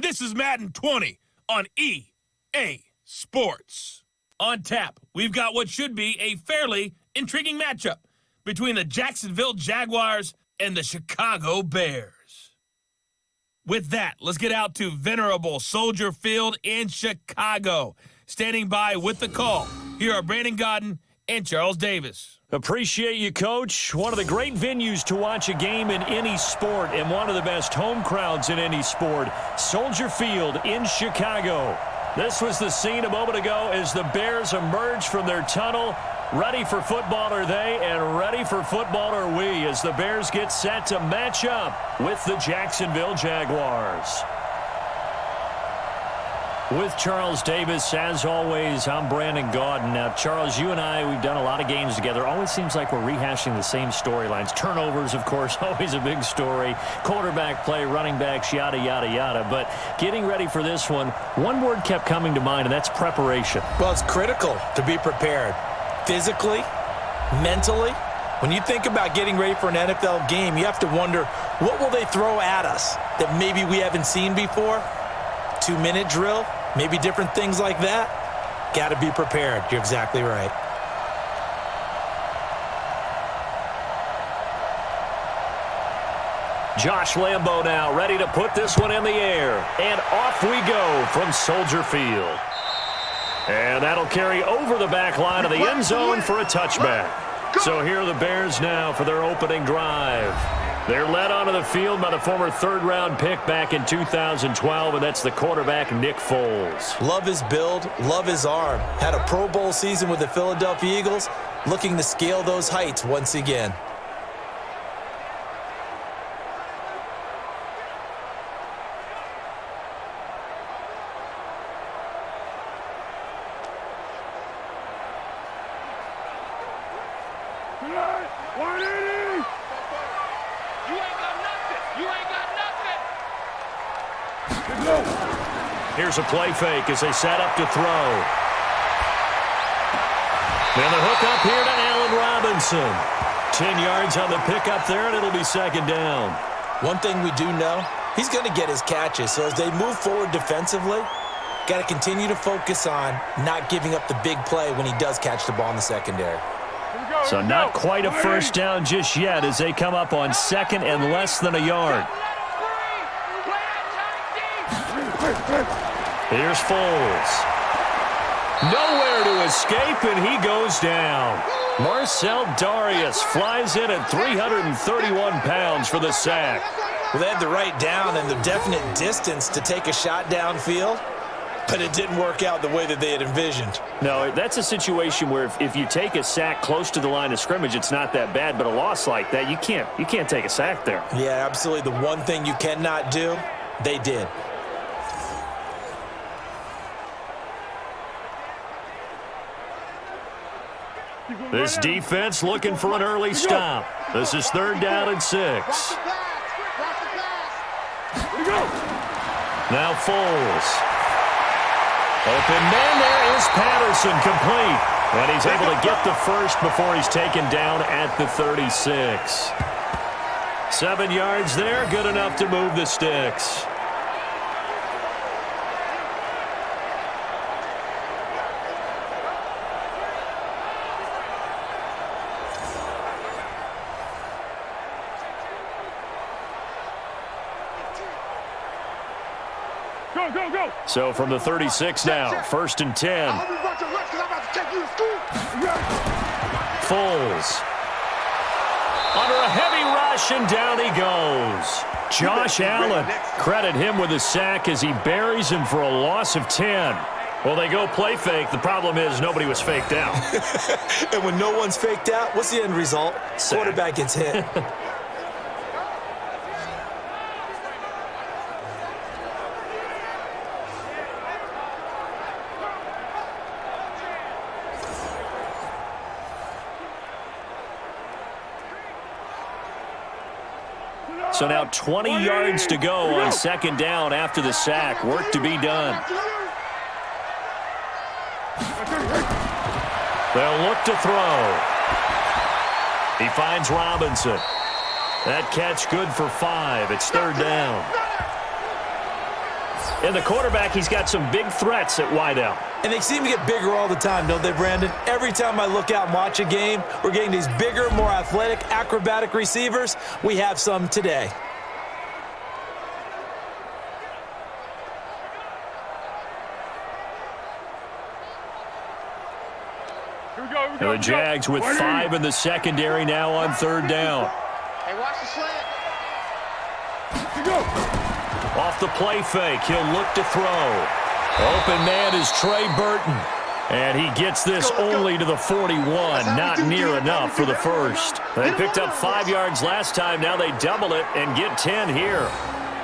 This is Madden 20 on EA Sports. On tap, we've got what should be a fairly intriguing matchup between the Jacksonville Jaguars and the Chicago Bears. With that, let's get out to venerable Soldier Field in Chicago. Standing by with the call, here are Brandon Godden and Charles Davis. Appreciate you, Coach. One of the great venues to watch a game in any sport and one of the best home crowds in any sport, Soldier Field in Chicago. This was the scene a moment ago as the Bears emerged from their tunnel. Ready for football are they, and ready for football are we as the Bears get set to match up with the Jacksonville Jaguars. With Charles Davis, as always, I'm Brandon Godden. Now, Charles, you and I, we've done a lot of games together. Always seems like we're rehashing the same storylines. Turnovers, of course, always a big story. Quarterback play, running backs, yada, yada, yada. But getting ready for this one word kept coming to mind, and that's preparation. Well, it's critical to be prepared. Physically, mentally. When you think about getting ready for an NFL game, you have to wonder, what will they throw at us that maybe we haven't seen before? 2-minute drill, maybe different things like that. Got to be prepared. You're exactly right. Josh Lambo now ready to put this one in the air. And off we go from Soldier Field. And that'll carry over the back line of the end zone for a touchback. So here are the Bears now for their opening drive. They're led onto the field by the former third-round pick back in 2012, and that's the quarterback, Nick Foles. Love his build, love his arm. Had a Pro Bowl season with the Philadelphia Eagles, looking to scale those heights once again. Here's a play fake as they set up to throw. And the hook up here to Allen Robinson. 10 yards on the pickup there, and it'll be second down. One thing we do know, he's going to get his catches. So as they move forward defensively, got to continue to focus on not giving up the big play when he does catch the ball in the secondary. So not quite a first down just yet as they come up on second and less than a yard. Here's Foles. Nowhere to escape, and he goes down. Marcel Darius flies in at 331 pounds for the sack. Well, they had the right down and the definite distance to take a shot downfield, but it didn't work out the way that they had envisioned. No, that's a situation where if you take a sack close to the line of scrimmage, it's not that bad, but a loss like that, you can't take a sack there. Yeah, absolutely. The one thing you cannot do, they did. This defense looking for an early stop. This is 3rd down and 6. Now Foles. Open man, there is Patterson, complete. And he's able to get the first before he's taken down at the 36. 7 yards there, good enough to move the sticks. Go. So from the 36 now, 1st and 10. Foles. Under a heavy rush, and down he goes. Josh Allen, credit him with a sack as he buries him for a loss of 10. Well, they go play fake. The problem is nobody was faked out. And when no one's faked out, what's the end result? Sack. Quarterback gets hit. So now 20 yards to go on 2nd down after the sack. Work to be done. They'll look to throw. He finds Robinson. That catch good for 5. It's 3rd down. And the quarterback, he's got some big threats at wideout. And they seem to get bigger all the time, don't they, Brandon? Every time I look out and watch a game, we're getting these bigger, more athletic, acrobatic receivers. We have some today. And the Jags with 5 in the secondary now on 3rd down. Hey, watch the slant. Off the play fake, he'll look to throw. Open man is Trey Burton. And he gets this only to the 41, not near enough for the first. They picked up 5 yards last time. Now they double it and get 10 here.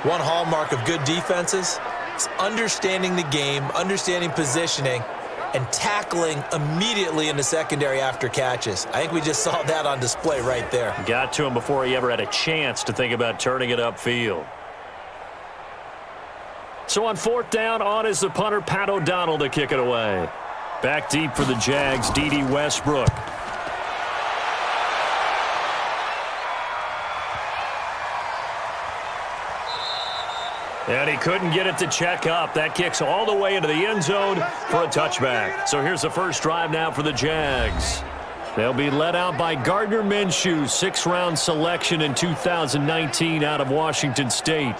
One hallmark of good defenses is understanding the game, understanding positioning, and tackling immediately in the secondary after catches. I think we just saw that on display right there. Got to him before he ever had a chance to think about turning it upfield. So on 4th down, on is the punter, Pat O'Donnell, to kick it away. Back deep for the Jags, D.D. Westbrook. And he couldn't get it to check up. That kicks all the way into the end zone for a touchback. So here's the first drive now for the Jags. They'll be led out by Gardner Minshew, 6th-round selection in 2019 out of Washington State.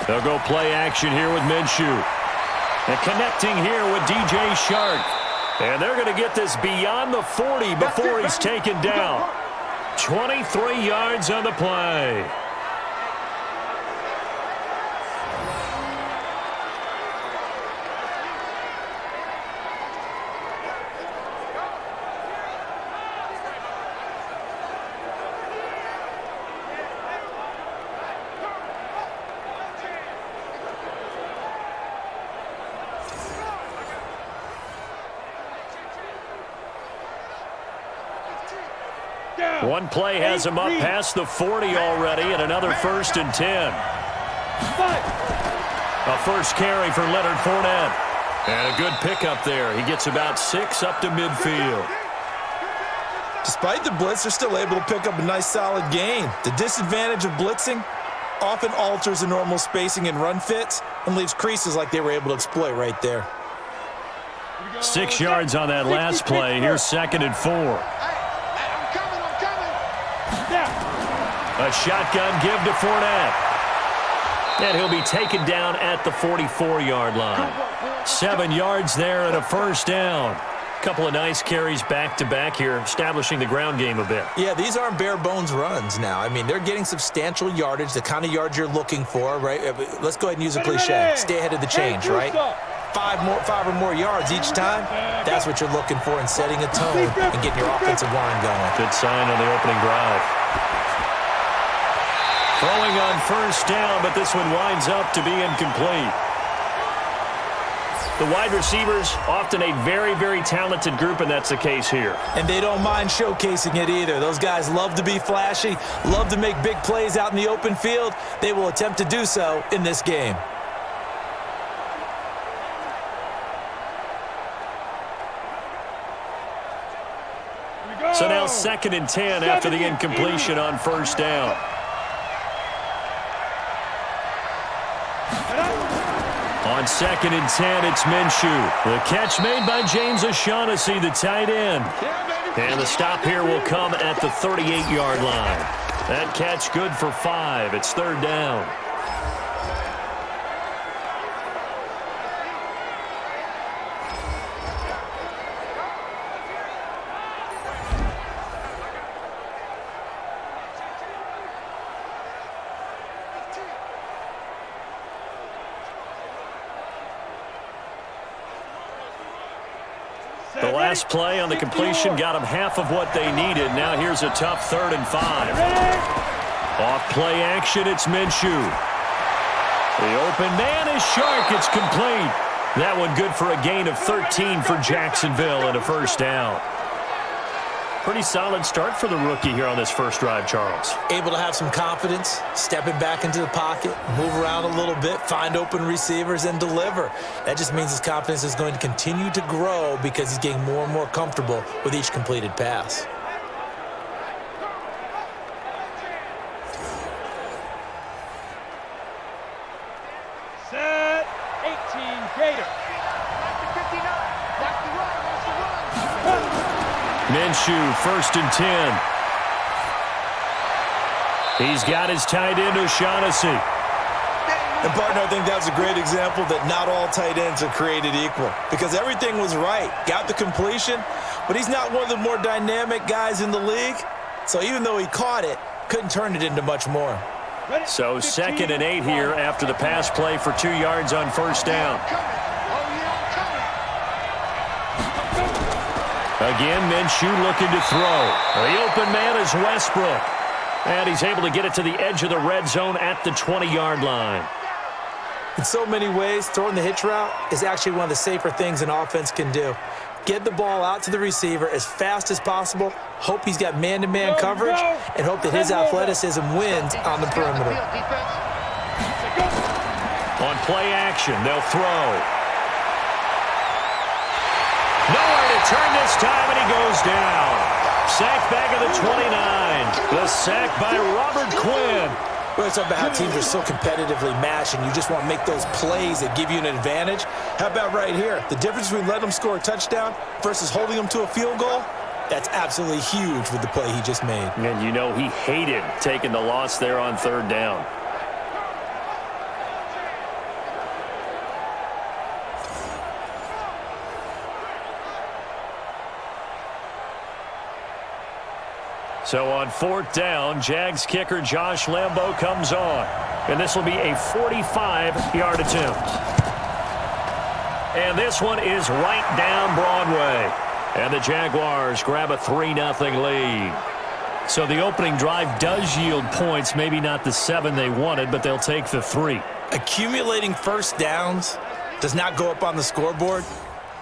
They'll go play action here with Minshew. And connecting here with DJ Shark. And they're going to get this beyond the 40 before he's taken down. 23 yards on the play. One play has him up past the 40 already, and another 1st and 10. A first carry for Leonard Fournette. And a good pickup there. He gets about 6 up to midfield. Despite the blitz, they're still able to pick up a nice solid gain. The disadvantage of blitzing often alters the normal spacing and run fits and leaves creases like they were able to exploit right there. 6 yards on that last play. Here's 2nd and 4. A shotgun give to Fournette. And he'll be taken down at the 44-yard line. 7 yards there and a first down. Couple of nice carries back-to-back here, establishing the ground game a bit. Yeah, these aren't bare-bones runs now. I mean, they're getting substantial yardage, the kind of yards you're looking for, right? Let's go ahead and use a cliche. Stay ahead of the change, right? 5 or more yards each time. That's what you're looking for in setting a tone and getting your offensive line going. Good sign on the opening drive. Throwing on first down, but this one winds up to be incomplete. The wide receivers, often a very, very talented group, and that's the case here. And they don't mind showcasing it either. Those guys love to be flashy, love to make big plays out in the open field. They will attempt to do so in this game. So now 2nd and 10 after the incompletion on first down. On 2nd and 10, it's Minshew. The catch made by James O'Shaughnessy, the tight end. And the stop here will come at the 38-yard line. That catch good for 5. It's 3rd down. The last play on the completion got them half of what they needed. Now here's a tough 3rd and 5. Off play action, it's Minshew. The open man is Shark. It's complete. That one good for a gain of 13 for Jacksonville and a first down. Pretty solid start for the rookie here on this first drive, Charles. Able to have some confidence, stepping back into the pocket, move around a little bit, find open receivers, and deliver. That just means his confidence is going to continue to grow because he's getting more and more comfortable with each completed pass. Set, 18, Gator. Minshew, 1st and 10. He's got his tight end, O'Shaughnessy. And, partner, I think that's a great example that not all tight ends are created equal because everything was right. Got the completion, but he's not one of the more dynamic guys in the league. So even though he caught it, couldn't turn it into much more. So 2nd and 8 here after the pass play for 2 yards on first down. Again, Minshew looking to throw. The open man is Westbrook. And he's able to get it to the edge of the red zone at the 20-yard line. In so many ways, throwing the hitch route is actually one of the safer things an offense can do. Get the ball out to the receiver as fast as possible, hope he's got man-to-man coverage, and hope that his athleticism wins on the perimeter. On play action, they'll throw. Nowhere to turn this time, and he goes down. Sacked back at the 29. The sack by Robert Quinn. We're talking about how teams are so competitively matched, and you just want to make those plays that give you an advantage. How about right here? The difference between letting them score a touchdown versus holding them to a field goal, that's absolutely huge with the play he just made. And you know he hated taking the loss there on 3rd down. So on 4th down, Jags kicker Josh Lambo comes on. And this will be a 45-yard attempt. And this one is right down Broadway. And the Jaguars grab a 3-0 lead. So the opening drive does yield points, maybe not the 7 they wanted, but they'll take the 3. Accumulating first downs does not go up on the scoreboard,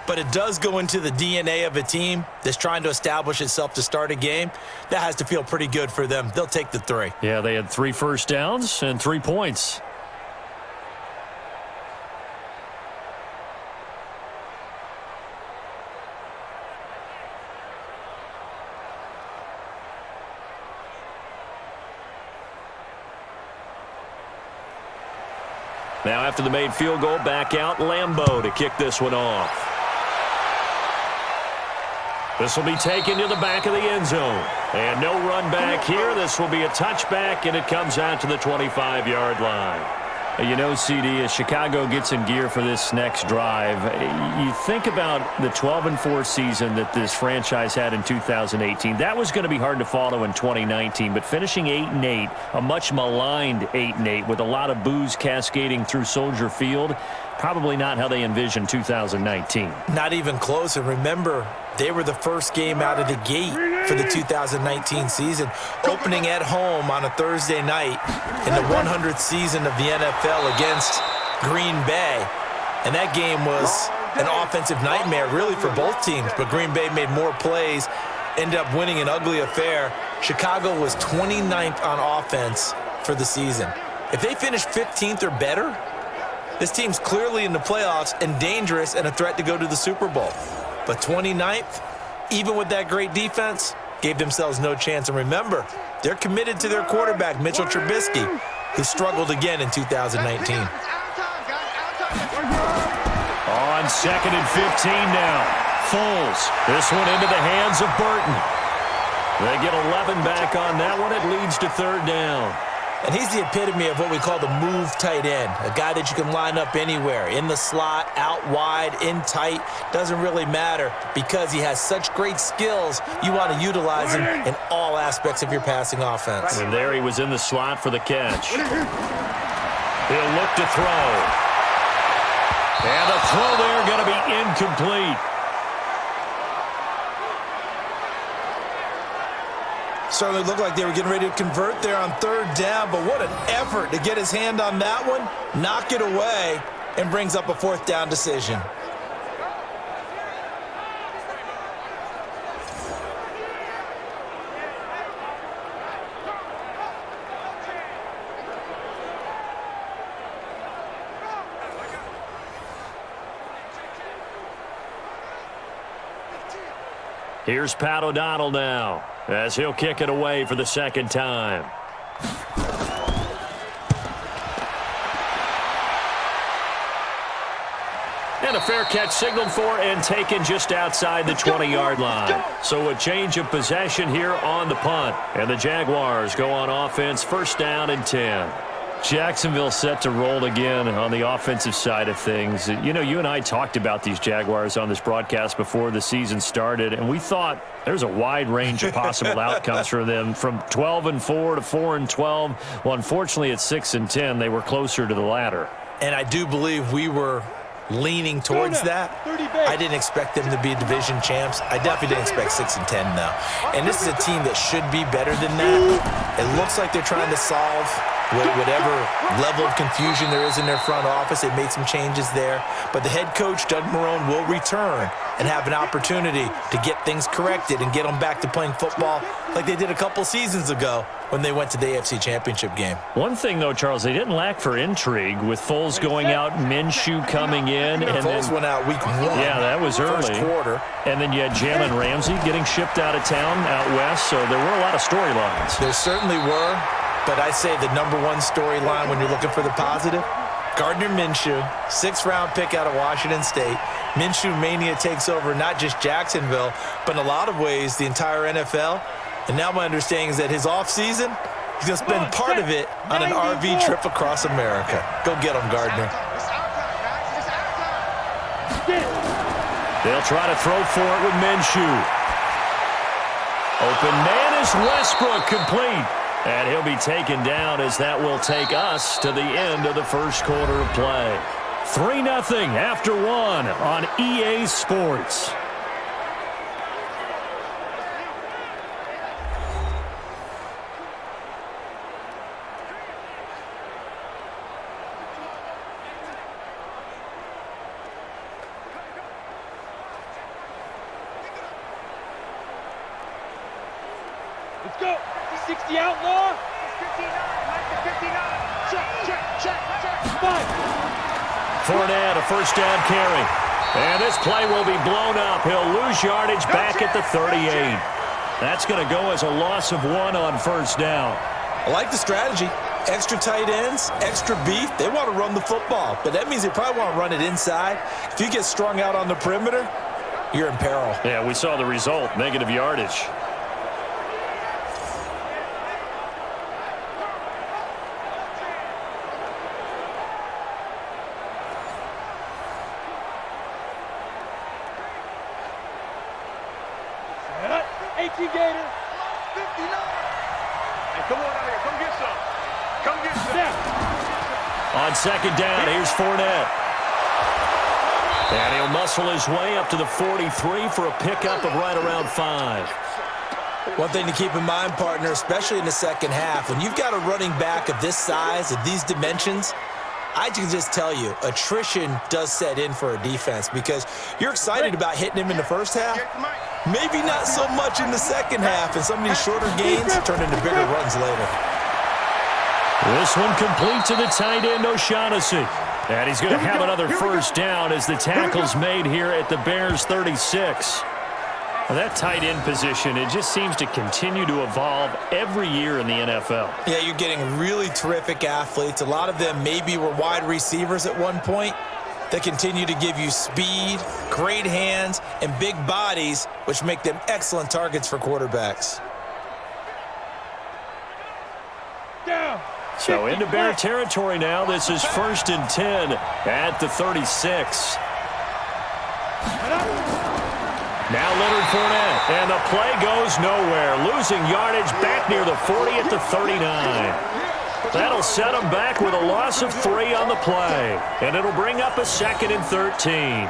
but it does go into the DNA of a team that's trying to establish itself to start a game. That has to feel pretty good for them. They'll take the 3. Yeah, they had 3 first downs and 3 points. Now after the made field goal, back out Lambo to kick this one off. This will be taken to the back of the end zone. And no run back here. This will be a touchback, and it comes out to the 25-yard line. You know, CD, as Chicago gets in gear for this next drive, you think about the 12-4 season that this franchise had in 2018. That was going to be hard to follow in 2019, but finishing 8-8, a much maligned 8-8 with a lot of boos cascading through Soldier Field, probably not how they envisioned 2019. Not even close. And remember, they were the first game out of the gate for the 2019 season, opening at home on a Thursday night in the 100th season of the NFL against Green Bay. And that game was an offensive nightmare, really, for both teams. But Green Bay made more plays, ended up winning an ugly affair. Chicago was 29th on offense for the season. If they finish 15th or better, this team's clearly in the playoffs and dangerous and a threat to go to the Super Bowl. But 29th, even with that great defense, gave themselves no chance. And remember, they're committed to their quarterback, Mitchell Trubisky, who struggled again in 2019. On 2nd and 15 now. Foles. This one into the hands of Burton. They get 11 back on that one. It leads to 3rd down. And he's the epitome of what we call the move tight end, a guy that you can line up anywhere, in the slot, out wide, in tight, doesn't really matter because he has such great skills. You want to utilize him in all aspects of your passing offense. And there he was in the slot for the catch. He'll look to throw. And the throw there going to be incomplete. Certainly looked like they were getting ready to convert there on 3rd down, but what an effort to get his hand on that one, knock it away, and brings up a 4th down decision. Here's Pat O'Donnell now, as he'll kick it away for the 2nd time. And a fair catch signaled for and taken just outside the 20-yard line. So a change of possession here on the punt. And the Jaguars go on offense, 1st down and 10. Jacksonville set to roll again on the offensive side of things. You know, you and I talked about these Jaguars on this broadcast before the season started, and we thought there's a wide range of possible outcomes for them, from 12-4 to 4-12. Well, unfortunately, at 6-10, they were closer to the latter. And I do believe we were leaning towards that. I didn't expect them to be division champs. I definitely didn't expect 6-10 though. And this is a team that should be better than that. It looks like they're trying to solve whatever level of confusion there is in their front office. They made some changes there. But the head coach, Doug Marrone, will return and have an opportunity to get things corrected and get them back to playing football like they did a couple seasons ago when they went to the AFC Championship game. One thing, though, Charles, they didn't lack for intrigue with Foles going out, Minshew coming in. And Foles went out week 1. Yeah, that was early. First quarter. And then you had Jalen Ramsey getting shipped out of town out west, so there were a lot of storylines. There certainly were, but I say the number one storyline when you're looking for the positive, Gardner Minshew, 6th-round pick out of Washington State. Minshew mania takes over not just Jacksonville, but in a lot of ways the entire NFL. And now my understanding is that his offseason, he's going to spend part of it on an RV trip across America. Go get him, Gardner. They'll try to throw for it with Minshew. Open man is Westbrook, complete. And he'll be taken down as that will take us to the end of the 1st quarter of play. 3-0 after 1 on EA Sports. Let's go. 60 outlaw. 59. Check. 5. Fournette, a 1st down carry. And this play will be blown up. He'll lose yardage back at the 38. That's going to go as a loss of 1 on 1st down. I like the strategy. Extra tight ends, extra beef. They want to run the football, but that means they probably want to run it inside. If you get strung out on the perimeter, you're in peril. Yeah, we saw the result, negative yardage. Gator. 59. Hey, come on out here. Come get some. Come get some. On 2nd down, here's Fournette. And he'll muscle his way up to the 43 for a pickup of right around 5. One thing to keep in mind, partner, especially in the 2nd half, when you've got a running back of this size, of these dimensions, I can just tell you, attrition does set in for a defense because you're excited about hitting him in the 1st half. Maybe not so much in the 2nd half, and some of these shorter gains turn into bigger runs later. This one complete to the tight end, O'Shaughnessy. And he's going to have another 1st down as the tackle's made here at the Bears' 36. Well, that tight end position, it just seems to continue to evolve every year in the NFL. Yeah, you're getting really terrific athletes. A lot of them maybe were wide receivers at one point that continue to give you speed, great hands, and big bodies, which make them excellent targets for quarterbacks. Down. So into Bear territory now. This is 1st and 10 at the 36. Now Leonard Fournette, and the play goes nowhere. Losing yardage back near the 40 at the 39. That'll set him back with a loss of 3 on the play. And it'll bring up a 2nd and 13.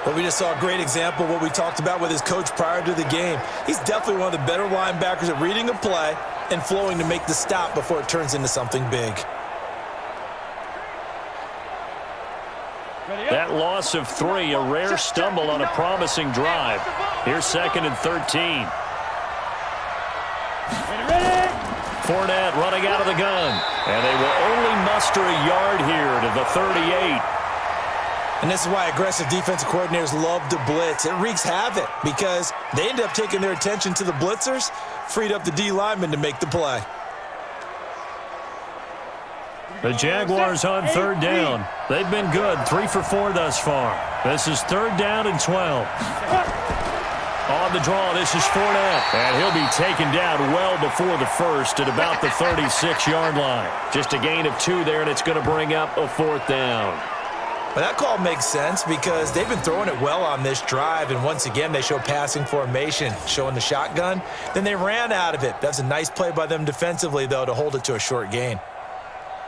Well, we just saw a great example of what we talked about with his coach prior to the game. He's definitely one of the better linebackers at reading a play and flowing to make the stop before it turns into something big. That loss of 3, a rare stumble on a promising drive. Here's 2nd and 13. Fournette running out of the gun. And they will only muster a yard here to the 38. And this is why aggressive defensive coordinators love to blitz. It wreaks havoc because they end up taking their attention to the blitzers, freed up the D lineman to make the play. The Jaguars on 3rd down. They've been good, 3 for 4 thus far. This is 3rd down and 12. On the draw, this is Fournette. And he'll be taken down well before the first at about the 36-yard line. Just a gain of 2 there, and it's going to bring up a 4th down. But that call makes sense because they've been throwing it well on this drive, and once again they show passing formation, showing the shotgun. Then they ran out of it. That's a nice play by them defensively, though, to hold it to a short gain.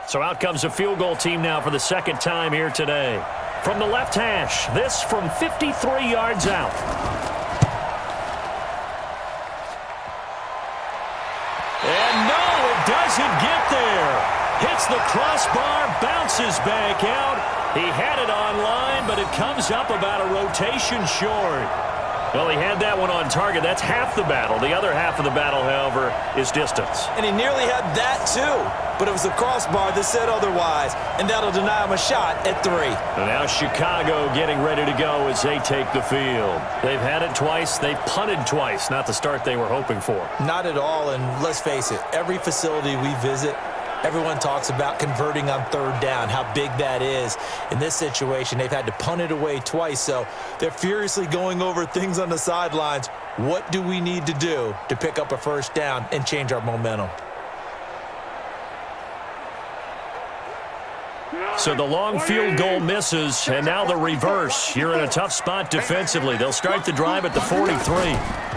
So out comes a field goal team now for the 2nd time here today. From the left hash, this from 53 yards out. And no, it doesn't get there. Hits the crossbar, bounces back out. He had it on line, but it comes up about a rotation short. Well, he had that one on target. That's half the battle. The other half of the battle, however, is distance. And he nearly had that too, but it was the crossbar that said otherwise, and that'll deny him a shot at 3. And now Chicago getting ready to go as they take the field. They've had it twice. They've punted twice. Not the start they were hoping for. Not at all, and let's face it, every facility we visit, everyone talks about converting on 3rd down, how big that is. In this situation, they've had to punt it away twice, so they're furiously going over things on the sidelines. What do we need to do to pick up a 1st down and change our momentum? So the long field goal misses, and now the reverse. You're in a tough spot defensively. They'll start the drive at the 43.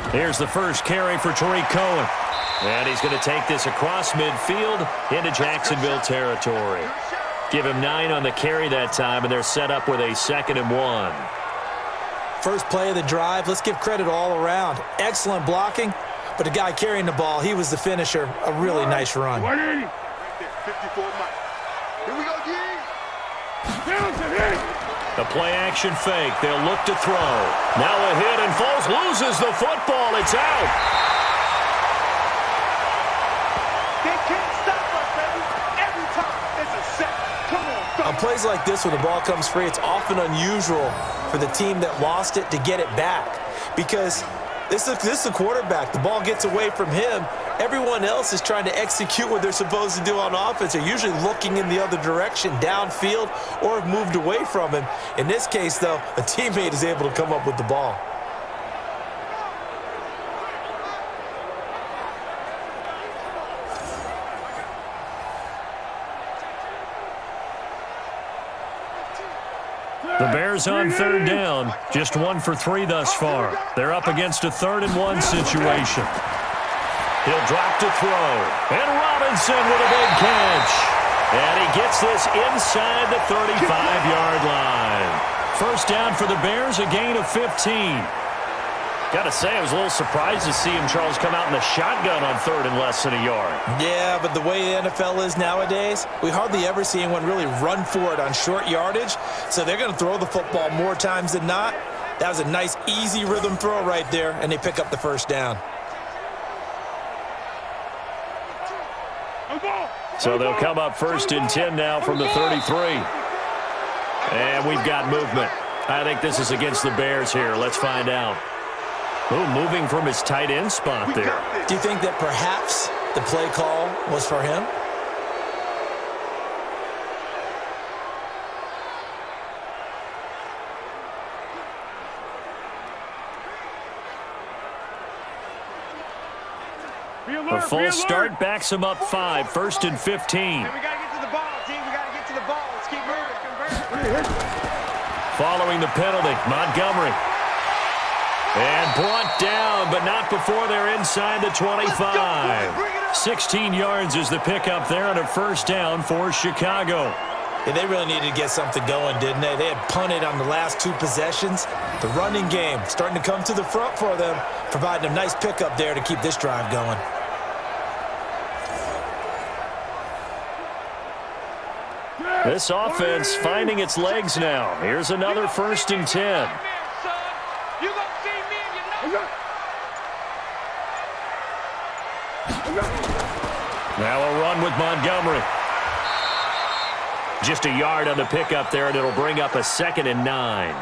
Here's the first carry for Tariq Cohen. And he's going to take this across midfield into Jacksonville territory. Give him 9 on the carry that time, and they're set up with a 2nd and 1. First play of the drive, let's give credit all around. Excellent blocking, but the guy carrying the ball, he was the finisher. A really nice run. 180. 54 miles. Here we go, G. The play-action fake. They'll look to throw. Now a hit, and Foles loses the football. It's out. On plays like this, when the ball comes free, it's often unusual for the team that lost it to get it back because this is the quarterback. The ball gets away from him. Everyone else is trying to execute what they're supposed to do on offense. They're usually looking in the other direction, downfield, or have moved away from him. In this case, though, a teammate is able to come up with the ball. The Bears on 3rd down, just 1 for 3 thus far. They're up against a 3rd and 1 situation. He'll drop to throw, and Robinson with a big catch. And he gets this inside the 35-yard line. First down for the Bears, a gain of 15. Got to say, I was a little surprised to see him, Charles, come out in the shotgun on 3rd and less than a yard. Yeah, but the way the NFL is nowadays, we hardly ever see anyone really run for it on short yardage. So they're going to throw the football more times than not. That was a nice, easy rhythm throw right there, and they pick up the 1st down. So they'll come up 1st and 10 now from the 33. And we've got movement. I think this is against the Bears here. Let's find out. Oh, moving from his tight end spot there. Do you think that perhaps the play call was for him? A false start backs him up 5, 1st and 15. We got to get to the ball, team. We got to get to the ball. Let's keep moving. Following the penalty, Montgomery. And brought down, but not before they're inside the 25. 16 yards is the pickup there on a 1st down for Chicago. Yeah, they really needed to get something going, didn't they? They had punted on the last 2 possessions. The running game starting to come to the front for them, providing a nice pickup there to keep this drive going. This offense finding its legs now. Here's another 1st and 10. Now a run with Montgomery. Just a yard on the pickup there, and it'll bring up a 2nd and 9.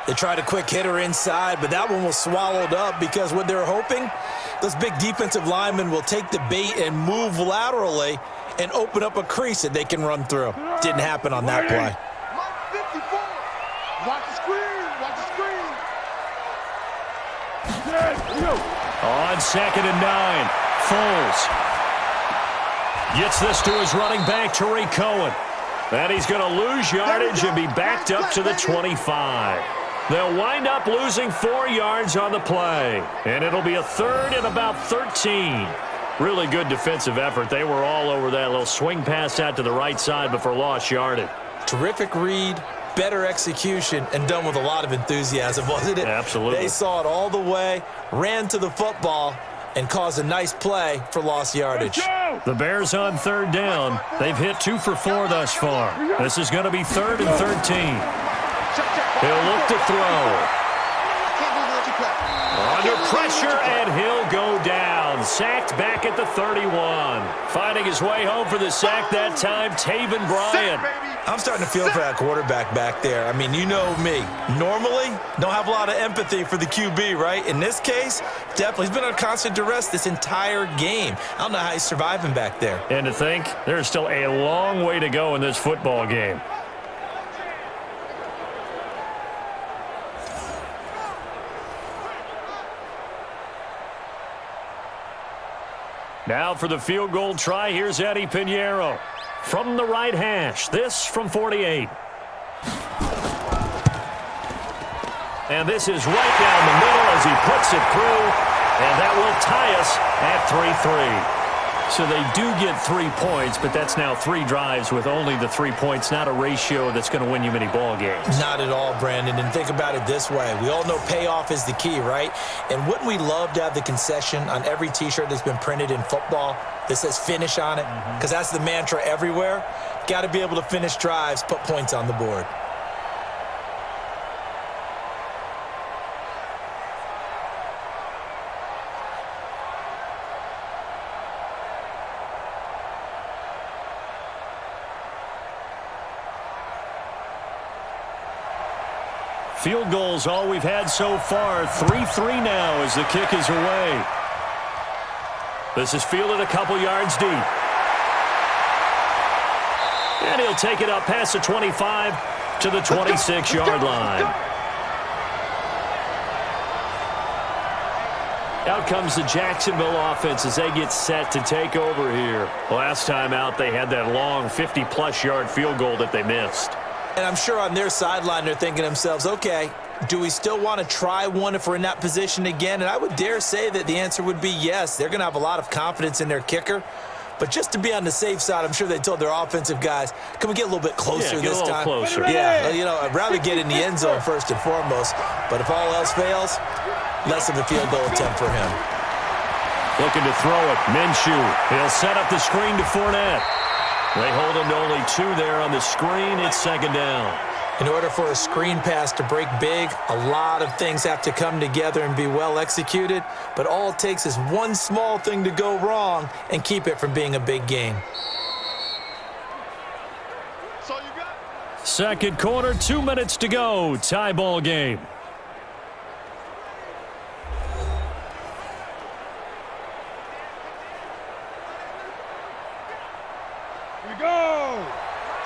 They tried a quick hitter inside, but that one was swallowed up because what they're hoping, those big defensive linemen will take the bait and move laterally and open up a crease that they can run through. Didn't happen on that play. Watch the screen. Watch the screen. On 2nd and 9, Foles gets this to his running back, Tariq Cohen. And he's going to lose yardage and be backed up to the 25. They'll wind up losing 4 yards on the play. And it'll be a 3rd and about 13. Really good defensive effort. They were all over that little swing pass out to the right side before lost yardage. Terrific read, better execution, and done with a lot of enthusiasm, wasn't it? Absolutely. They saw it all the way, ran to the football, and caused a nice play for lost yardage. The Bears on 3rd down. They've hit 2 for 4 thus far. This is going to be 3rd and 13. He'll look to throw. Under pressure, and he'll go down. Sacked back at the 31. Finding his way home for the sack that time, Taven Bryan. I'm starting to feel for that quarterback back there. I mean, you know me. Normally, don't have a lot of empathy for the QB, right? In this case, definitely. He's been on constant duress this entire game. I don't know how he's surviving back there. And to think, there's still a long way to go in this football game. Now for the field goal try, here's Eddie Pinheiro. From the right hash, this from 48. And this is right down the middle as he puts it through, and that will tie us at 3-3. So they do get 3 points, but that's now 3 drives with only the 3 points, not a ratio that's going to win you many ball games. Not at all, Brandon, and think about it this way. We all know payoff is the key, right? And wouldn't we love to have the concession on every T-shirt that's been printed in football that says finish on it? Because that's the mantra everywhere. Got to be able to finish drives, put points on the board. Field goals all we've had so far. 3-3 now as the kick is away. This is fielded a couple yards deep. And he'll take it up past the 25 to the 26-yard line. Out comes the Jacksonville offense as they get set to take over here. Last time out, they had that long 50-plus yard field goal that they missed. And I'm sure on their sideline they're thinking to themselves, okay, do we still want to try one if we're in that position again? And I would dare say that the answer would be yes. They're going to have a lot of confidence in their kicker. But just to be on the safe side, I'm sure they told their offensive guys, can we get a little bit closer this time? Closer. Yeah, you know, I'd rather get in the end zone first and foremost. But if all else fails, less of a field goal attempt for him. Looking to throw it. Minshew. He'll set up the screen to Fournette. They hold him to only 2 there on the screen. It's 2nd down. In order for a screen pass to break big, a lot of things have to come together and be well executed. But all it takes is one small thing to go wrong and keep it from being a big game. Second quarter, 2 minutes to go. Tie ball game.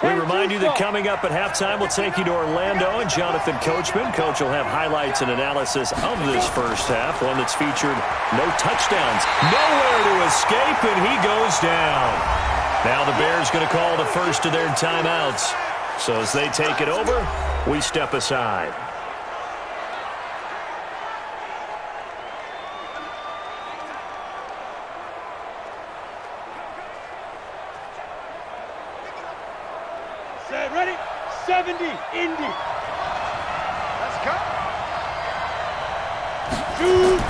We remind you that coming up at halftime, we'll take you to Orlando and Jonathan Coachman. Coach will have highlights and analysis of this first half, one that's featured no touchdowns, nowhere to escape, and he goes down. Now the Bears going to call the first of their timeouts. So as they take it over, we step aside. Set, ready? 70, Indy. Let's go. Shoot.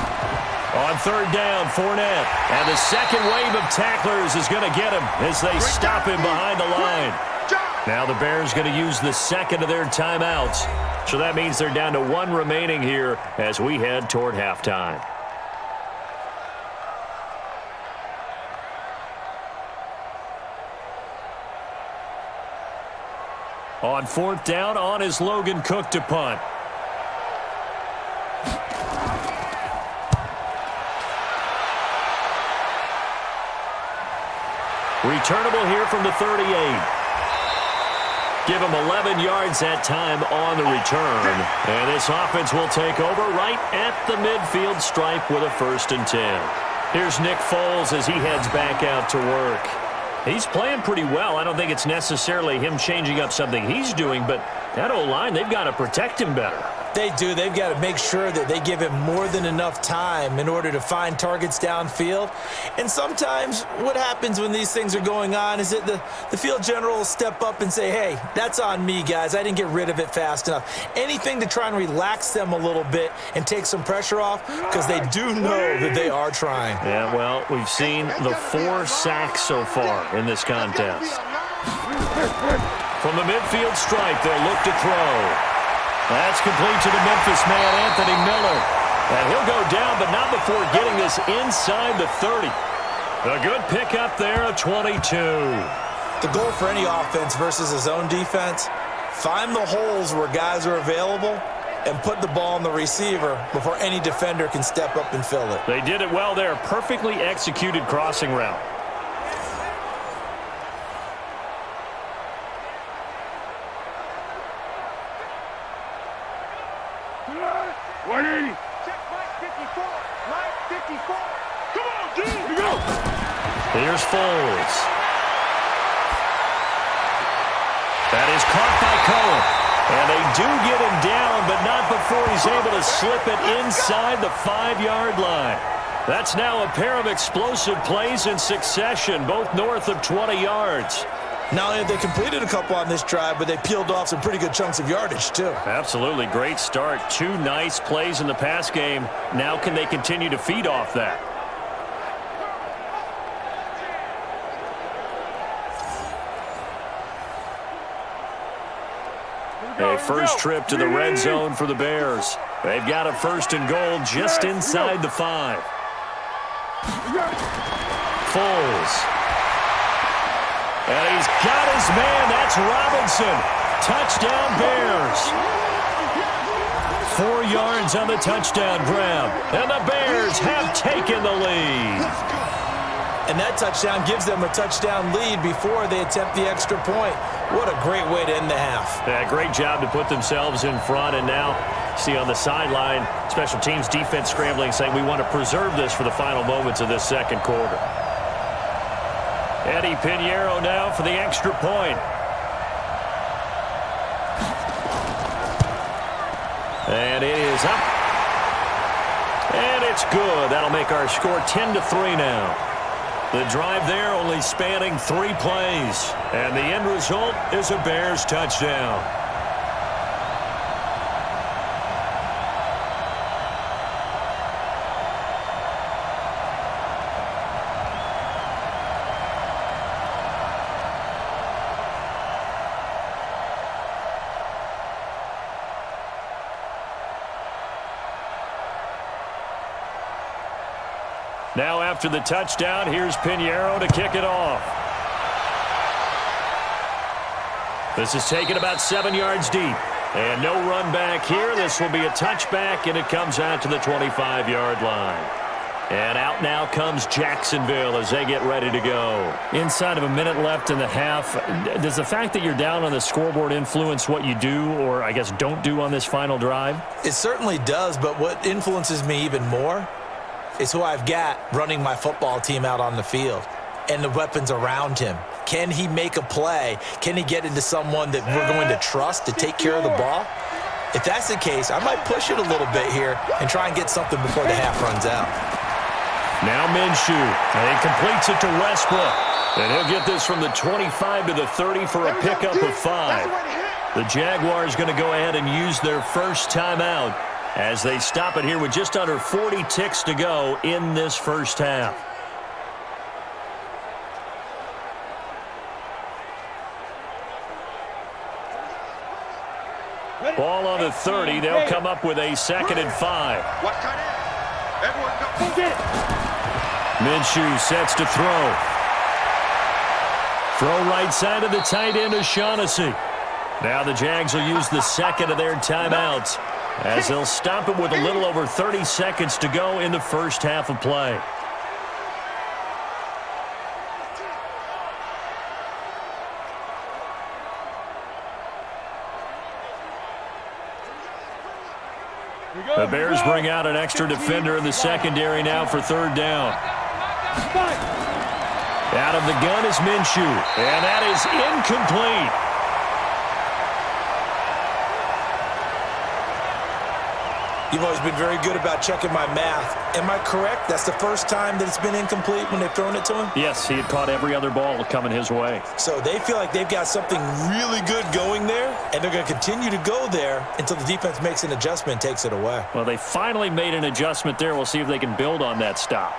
On 3rd down, Fournette. And the second wave of tacklers is going to get him as they stop him behind the line. Now the Bears going to use the second of their timeouts. So that means they're down to one remaining here as we head toward halftime. On fourth down, on is Logan Cook to punt. Returnable here from the 38. Give him 11 yards that time on the return. And this offense will take over right at the midfield stripe with a 1st and 10. Here's Nick Foles as he heads back out to work. He's playing pretty well. I don't think it's necessarily him changing up something he's doing, but that O-line, they've got to protect him better. They do. They've got to make sure that they give him more than enough time in order to find targets downfield. And sometimes what happens when these things are going on is that the field general will step up and say, hey, that's on me, guys. I didn't get rid of it fast enough. Anything to try and relax them a little bit and take some pressure off because they do know that they are trying. Yeah, well, we've seen the 4 sacks so far in this contest. From the midfield stripe, they'll look to throw. That's complete to the Memphis man, Anthony Miller. And he'll go down, but not before getting this inside the 30. A good pickup there, a 22. The goal for any offense versus a zone defense, find the holes where guys are available and put the ball on the receiver before any defender can step up and fill it. They did it well there. Perfectly executed crossing route. Here's Foles. That is caught by Cohen. And they do get him down, but not before he's able to slip it inside the 5-yard line. That's now a pair of explosive plays in succession, both north of 20 yards. Not only have they completed a couple on this drive, but they peeled off some pretty good chunks of yardage, too. Absolutely. Great start. 2 nice plays in the pass game. Now can they continue to feed off that? A first trip to the red zone for the Bears. They've got a 1st and goal just inside the 5. Foles. And he's got his man. That's Robinson. Touchdown Bears. 4 yards on the touchdown grab. And the Bears have taken the lead. And that touchdown gives them a touchdown lead before they attempt the extra point. What a great way to end the half. Yeah, great job to put themselves in front. And now, see on the sideline, special teams defense scrambling, saying we want to preserve this for the final moments of this second quarter. Eddie Pinheiro now for the extra point. And it is up. And it's good. That'll make our score 10-3 now. The drive there only spanning 3 plays. And the end result is a Bears touchdown. Now after the touchdown, here's Pinheiro to kick it off. This is taken about 7 yards deep. And no run back here. This will be a touchback, and it comes out to the 25-yard line. And out now comes Jacksonville as they get ready to go. Inside of a minute left in the half, does the fact that you're down on the scoreboard influence what you do or, I guess, don't do on this final drive? It certainly does, but what influences me even more is who I've got running my football team out on the field and the weapons around him. Can he make a play? Can he get into someone that we're going to trust to take care of the ball? If that's the case, I might push it a little bit here and try and get something before the half runs out. Now Minshew, and he completes it to Westbrook. And he'll get this from the 25 to the 30 for a pickup of 5. The Jaguars going to go ahead and use their first timeout as they stop it here with just under 40 ticks to go in this first half. 30. They'll come up with a 2nd and 5. Watch tight end. Everyone go. Minshew sets to throw. Throw right side of the tight end, O'Shaughnessy. Now the Jags will use the second of their timeouts as they'll stop it with a little over 30 seconds to go in the first half of play. The Bears bring out an extra defender in the secondary now for 3rd down. Out of the gun is Minshew, and that is incomplete. You've always been very good about checking my math. Am I correct? That's the first time that it's been incomplete when they've thrown it to him? Yes, he had caught every other ball coming his way. So they feel like they've got something really good going there, and they're going to continue to go there until the defense makes an adjustment and takes it away. Well, they finally made an adjustment there. We'll see if they can build on that stop.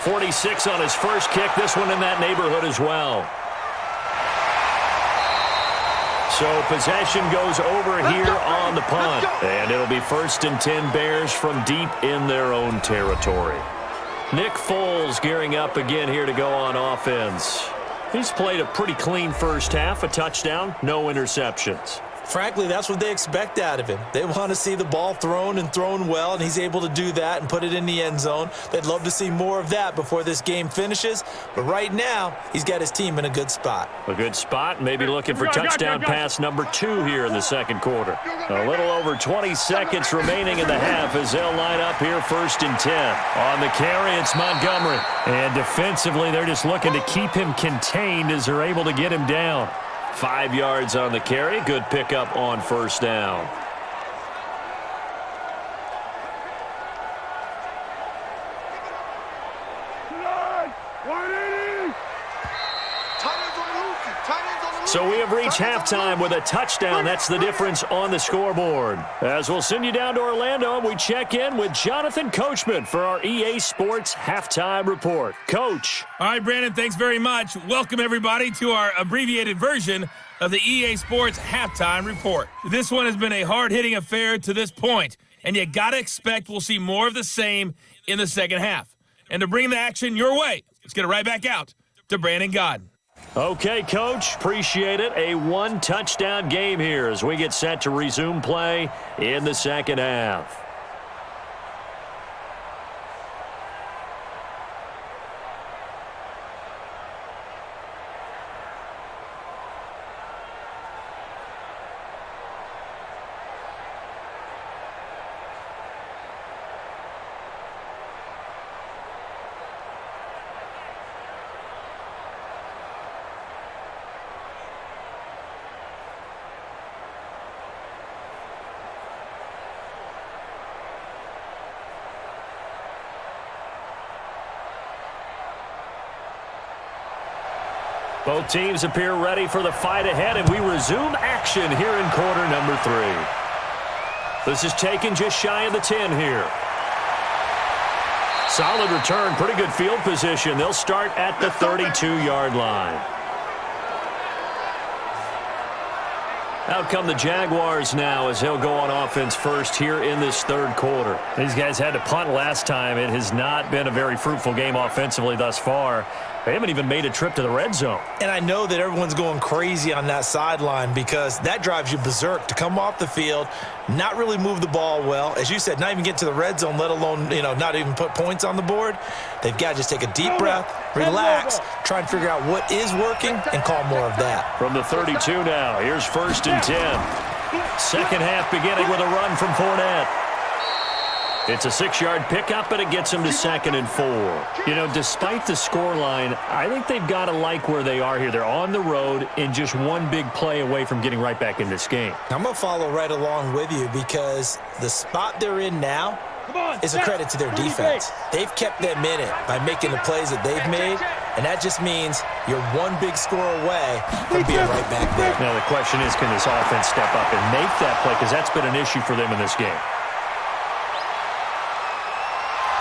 46 on his first kick. This one in that neighborhood as well. So possession goes over here on the punt. And it'll be 1st and 10 Bears from deep in their own territory. Nick Foles gearing up again here to go on offense. He's played a pretty clean first half, a touchdown, no interceptions. Frankly, that's what they expect out of him. They want to see the ball thrown and thrown well, and he's able to do that and put it in the end zone. They'd love to see more of that before this game finishes. But right now, he's got his team in a good spot. A good spot, maybe looking for touchdown pass number 2 here in the second quarter. A little over 20 seconds remaining in the half as they'll line up here 1st and 10. On the carry, it's Montgomery. And defensively, they're just looking to keep him contained as they're able to get him down. 5 yards on the carry. Good pickup on 1st down. So we have reached halftime with a touchdown. That's the difference on the scoreboard. As we'll send you down to Orlando, we check in with Jonathan Coachman for our EA Sports Halftime Report. Coach. All right, Brandon, thanks very much. Welcome, everybody, to our abbreviated version of the EA Sports Halftime Report. This one has been a hard-hitting affair to this point, and you got to expect we'll see more of the same in the second half. And to bring the action your way, let's get it right back out to Brandon Godden. Okay, Coach, appreciate it. A 1-touchdown game here as we get set to resume play in the second half. Both teams appear ready for the fight ahead, and we resume action here in quarter number 3. This is taken just shy of the 10 here. Solid return, pretty good field position. They'll start at the 32-yard line. Out come the Jaguars now as he'll go on offense first here in this third quarter. These guys had to punt last time. It has not been a very fruitful game offensively thus far. They haven't even made a trip to the red zone. And I know that everyone's going crazy on that sideline because that drives you berserk to come off the field, not really move the ball well. As you said, not even get to the red zone, let alone, not even put points on the board. They've got to just take a deep breath, relax, try and figure out what is working, and call more of that. From the 32 now, here's 1st and 10. Second half beginning with a run from Fournette. It's a 6-yard pickup, but it gets them to 2nd and 4. Despite the scoreline, I think they've got to like where they are here. They're on the road and just one big play away from getting right back in this game. I'm going to follow right along with you because the spot they're in now is a credit to their defense. They've kept them in it by making the plays that they've made, and that just means you're one big score away from being right back there. Now the question is, can this offense step up and make that play? Because that's been an issue for them in this game.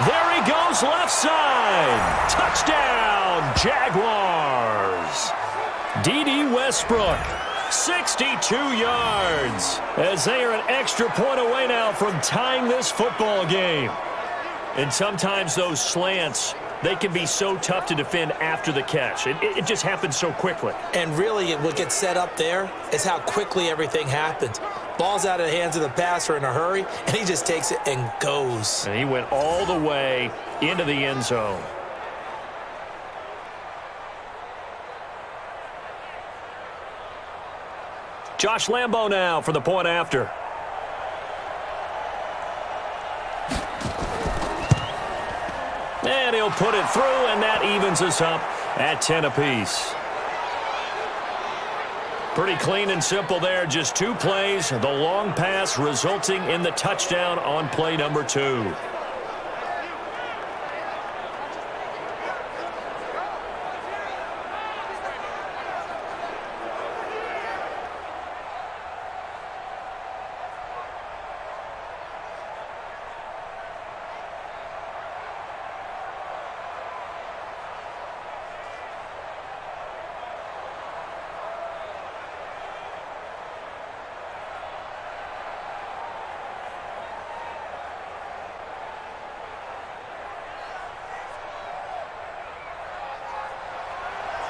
There he goes, left side. Touchdown, Jaguars. D.D. Westbrook. 62 yards, as they are an extra point away now from tying this football game. And sometimes those slants, they can be so tough to defend after the catch. It just happens so quickly. And really, what gets set up there is how quickly everything happens. Ball's out of the hands of the passer in a hurry, and he just takes it and goes. And he went all the way into the end zone. Josh Lambo now for the point after. And he'll put it through, and that evens us up at 10 apiece. Pretty clean and simple there. Just 2 plays. The long pass resulting in the touchdown on play number 2.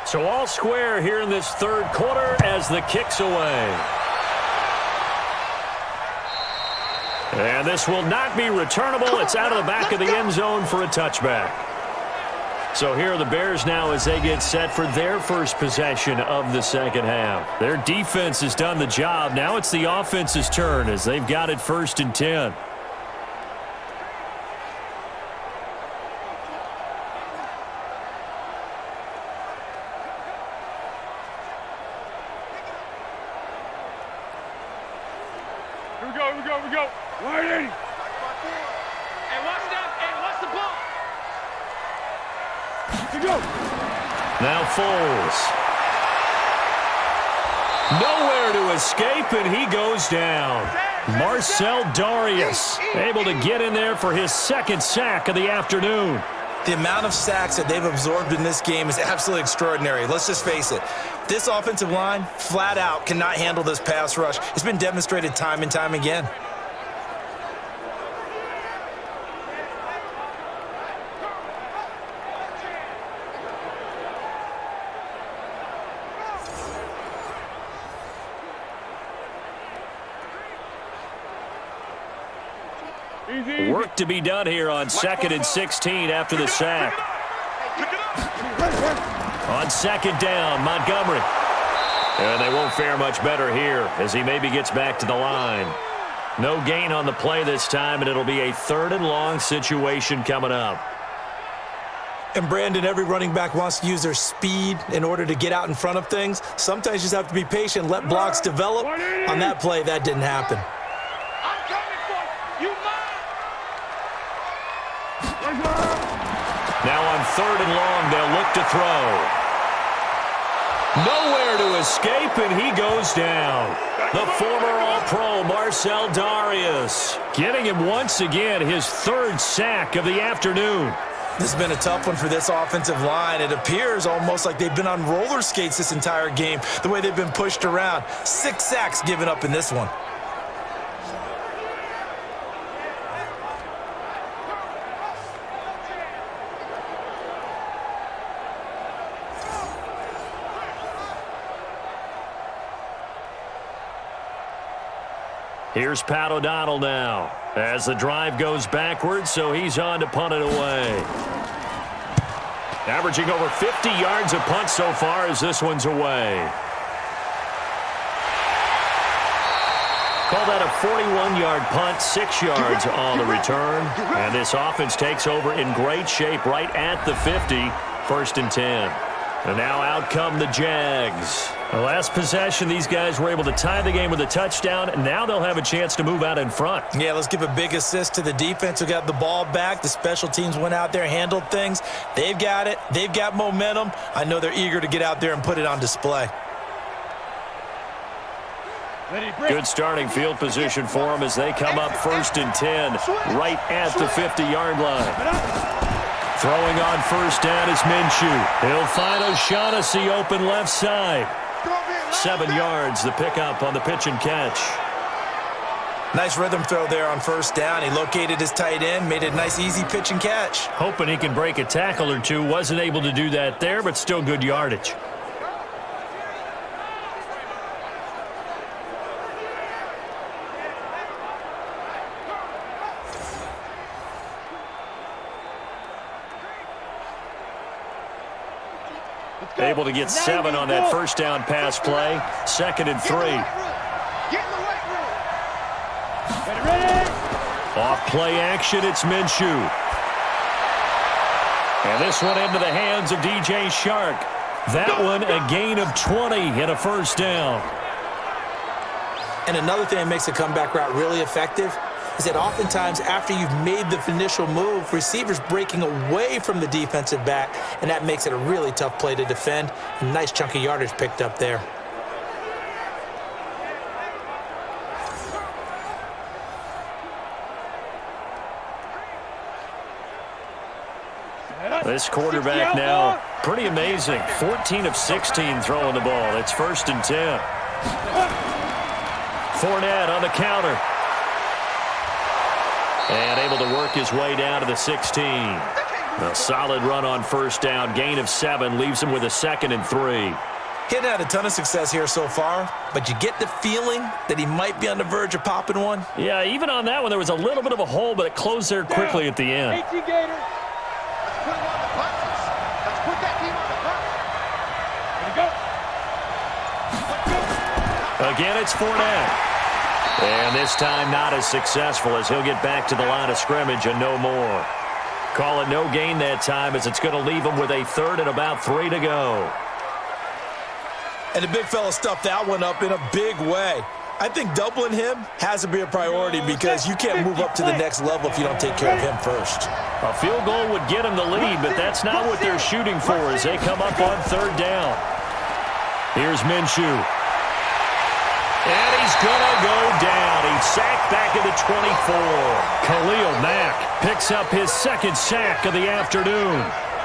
So all square here in this third quarter as the kick's away. And this will not be returnable. It's out of the back of the end zone for a touchback. So here are the Bears now as they get set for their first possession of the second half. Their defense has done the job. Now it's the offense's turn as they've got it 1st and 10. Here we go. Waiting. Hey, watch that. Hey, watch the ball. Here we go. Now Foles. Nowhere to escape, and he goes down. Marcel Darius able to get in there for his 2nd sack of the afternoon. The amount of sacks that they've absorbed in this game is absolutely extraordinary. Let's just face it. This offensive line, flat out, cannot handle this pass rush. It's been demonstrated time and time again. Easy. Work to be done here on 2nd and 16 after the sack. On 2nd down, Montgomery. And they won't fare much better here as he maybe gets back to the line. No gain on the play this time, and it'll be a 3rd and long situation coming up. And Brandon, every running back wants to use their speed in order to get out in front of things. Sometimes you just have to be patient, let blocks develop. On that play, that didn't happen. I'm coming for you. You Now on 3rd and long, they'll look to throw. Nowhere to escape, and he goes down. The former All-Pro Marcel Darius getting him once again his 3rd sack of the afternoon. This has been a tough one for this offensive line. It appears almost like they've been on roller skates this entire game, the way they've been pushed around. 6 sacks given up in this one. Here's Pat O'Donnell now as the drive goes backwards, so he's on to punt it away. Averaging over 50 yards a punt so far as this one's away. Call that a 41-yard punt, 6 yards on the return. And this offense takes over in great shape right at the 50, 1st and 10. And now out come the Jags. The last possession, these guys were able to tie the game with a touchdown, and now they'll have a chance to move out in front. Yeah, let's give a big assist to the defense who got the ball back. The special teams went out there, handled things. They've got it. They've got momentum. I know they're eager to get out there and put it on display. Good starting field position for them as they come up 1st and 10 right at the 50-yard line. Throwing on 1st down is Minshew. He'll find O'Shaughnessy open left side. 7 yards, the pickup on the pitch and catch. Nice rhythm throw there on first down. He located his tight end, made it a nice, easy pitch and catch. Hoping he can break a tackle or two. Wasn't able to do that there, but still good yardage. Able to get 7 on that first down pass play. 2nd and 3. Get in the weight room. Ready? Off play action, it's Minshew. And this one into the hands of DJ Shark. That one a gain of 20 and a first down. And another thing that makes a comeback route really effective is that oftentimes after you've made the initial move, receivers breaking away from the defensive back, and that makes it a really tough play to defend. A nice chunk of yardage picked up there. This quarterback now, pretty amazing. 14 of 16 throwing the ball. It's 1st and 10. Fournette on the counter. And able to work his way down to the 16. A solid run on first down. Gain of 7 leaves him with a 2nd and 3. He hadn't had a ton of success here so far, but you get the feeling that he might be on the verge of popping one. Yeah, even on that one, there was a little bit of a hole, but it closed there quickly at the end. 18 Gator. Let's put him on the buttons. Let's put that team on the buttons. Here we go. Again, it's Fournette. And this time not as successful as he'll get back to the line of scrimmage and no more. Call it no gain that time as it's going to leave him with a 3rd and about 3 to go. And the big fella stuffed that one up in a big way. I think doubling him has to be a priority because you can't move up to the next level if you don't take care of him first. A field goal would get him the lead, but that's not what they're shooting for as they come up on 3rd down. Here's Minshew. And he's going to go down. He's sacked back at the 24. Khalil Mack picks up his 2nd sack of the afternoon.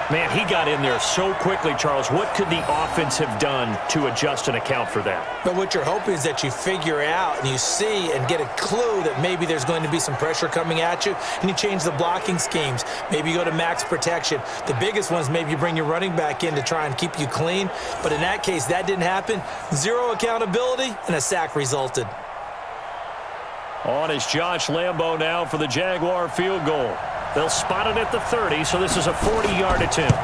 Man, he got in there so quickly, Charles. What could the offense have done to adjust and account for that? But what you're hoping is that you figure out and you see and get a clue that maybe there's going to be some pressure coming at you, and you change the blocking schemes. Maybe you go to max protection. The biggest one is maybe you bring your running back in to try and keep you clean. But in that case, that didn't happen. 0 accountability, and a sack resulted. On is Josh Lambo now for the Jaguar field goal. They'll spot it at the 30, so this is a 40-yard attempt.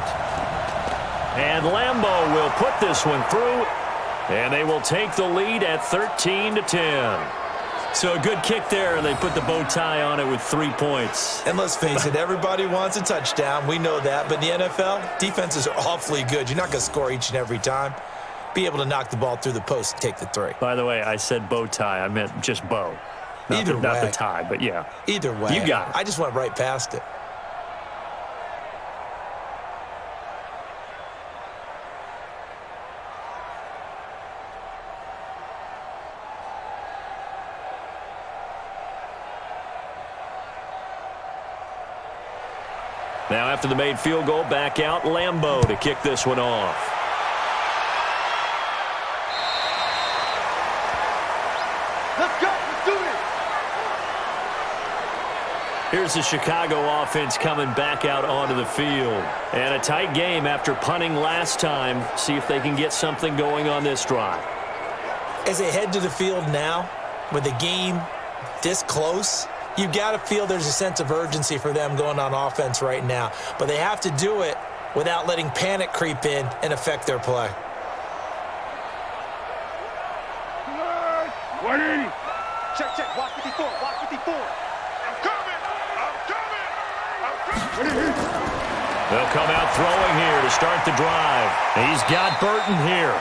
And Lambo will put this one through, and they will take the lead at 13-10. So a good kick there, and they put the bow tie on it with 3 points. And let's face it, everybody wants a touchdown. We know that. But in the NFL, defenses are awfully good. You're not going to score each and every time. Be able to knock the ball through the post and take the 3. By the way, I said bow tie. I meant just bow. Not the tie, but yeah. Either way. You got it. I just went right past it. Now after the made field goal, back out Lambo to kick this one off. Let's go. Let's do this. Here's the Chicago offense coming back out onto the field. And a tight game after punting last time. See if they can get something going on this drive. As they head to the field now, with the game this close, you've got to feel there's a sense of urgency for them going on offense right now. But they have to do it without letting panic creep in and affect their play. 180. Check, check. Watch 54. Watch 54. I'm coming. I'm coming. I'm coming. They'll come out throwing here to start the drive. He's got Burton here.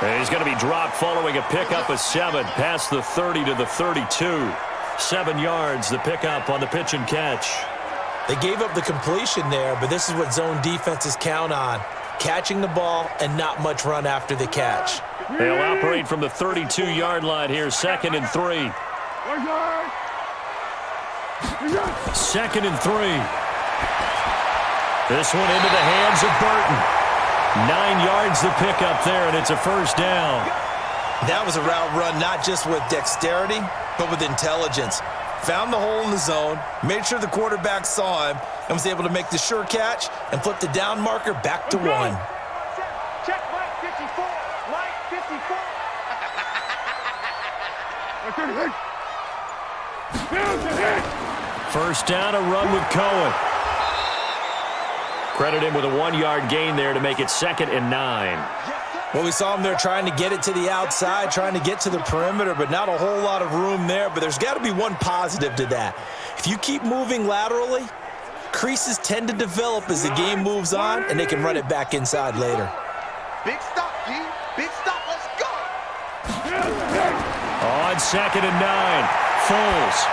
And he's going to be dropped following a pickup of 7 past the 30 to the 32. 7 yards, the pickup on the pitch and catch. They gave up the completion there, but this is what zone defenses count on. Catching the ball and not much run after the catch. They'll operate from the 32-yard line here, 2nd and 3. 2nd and 3. This one into the hands of Burton. 9 yards the pickup there, and it's a first down. That was a route run not just with dexterity, but with intelligence. Found the hole in the zone, made sure the quarterback saw him, and was able to make the sure catch and flip the down marker back to 1. Check Mike 54. Mike 54. First down, a run with Cohen. Credit him with a 1-yard gain there to make it 2nd and 9. Well, we saw him there trying to get it to the outside, trying to get to the perimeter, but not a whole lot of room there. But there's got to be one positive to that. If you keep moving laterally, creases tend to develop as the game moves on, and they can run it back inside later. Big stop, G. Big stop. Let's go. On 2nd and 9, Foles.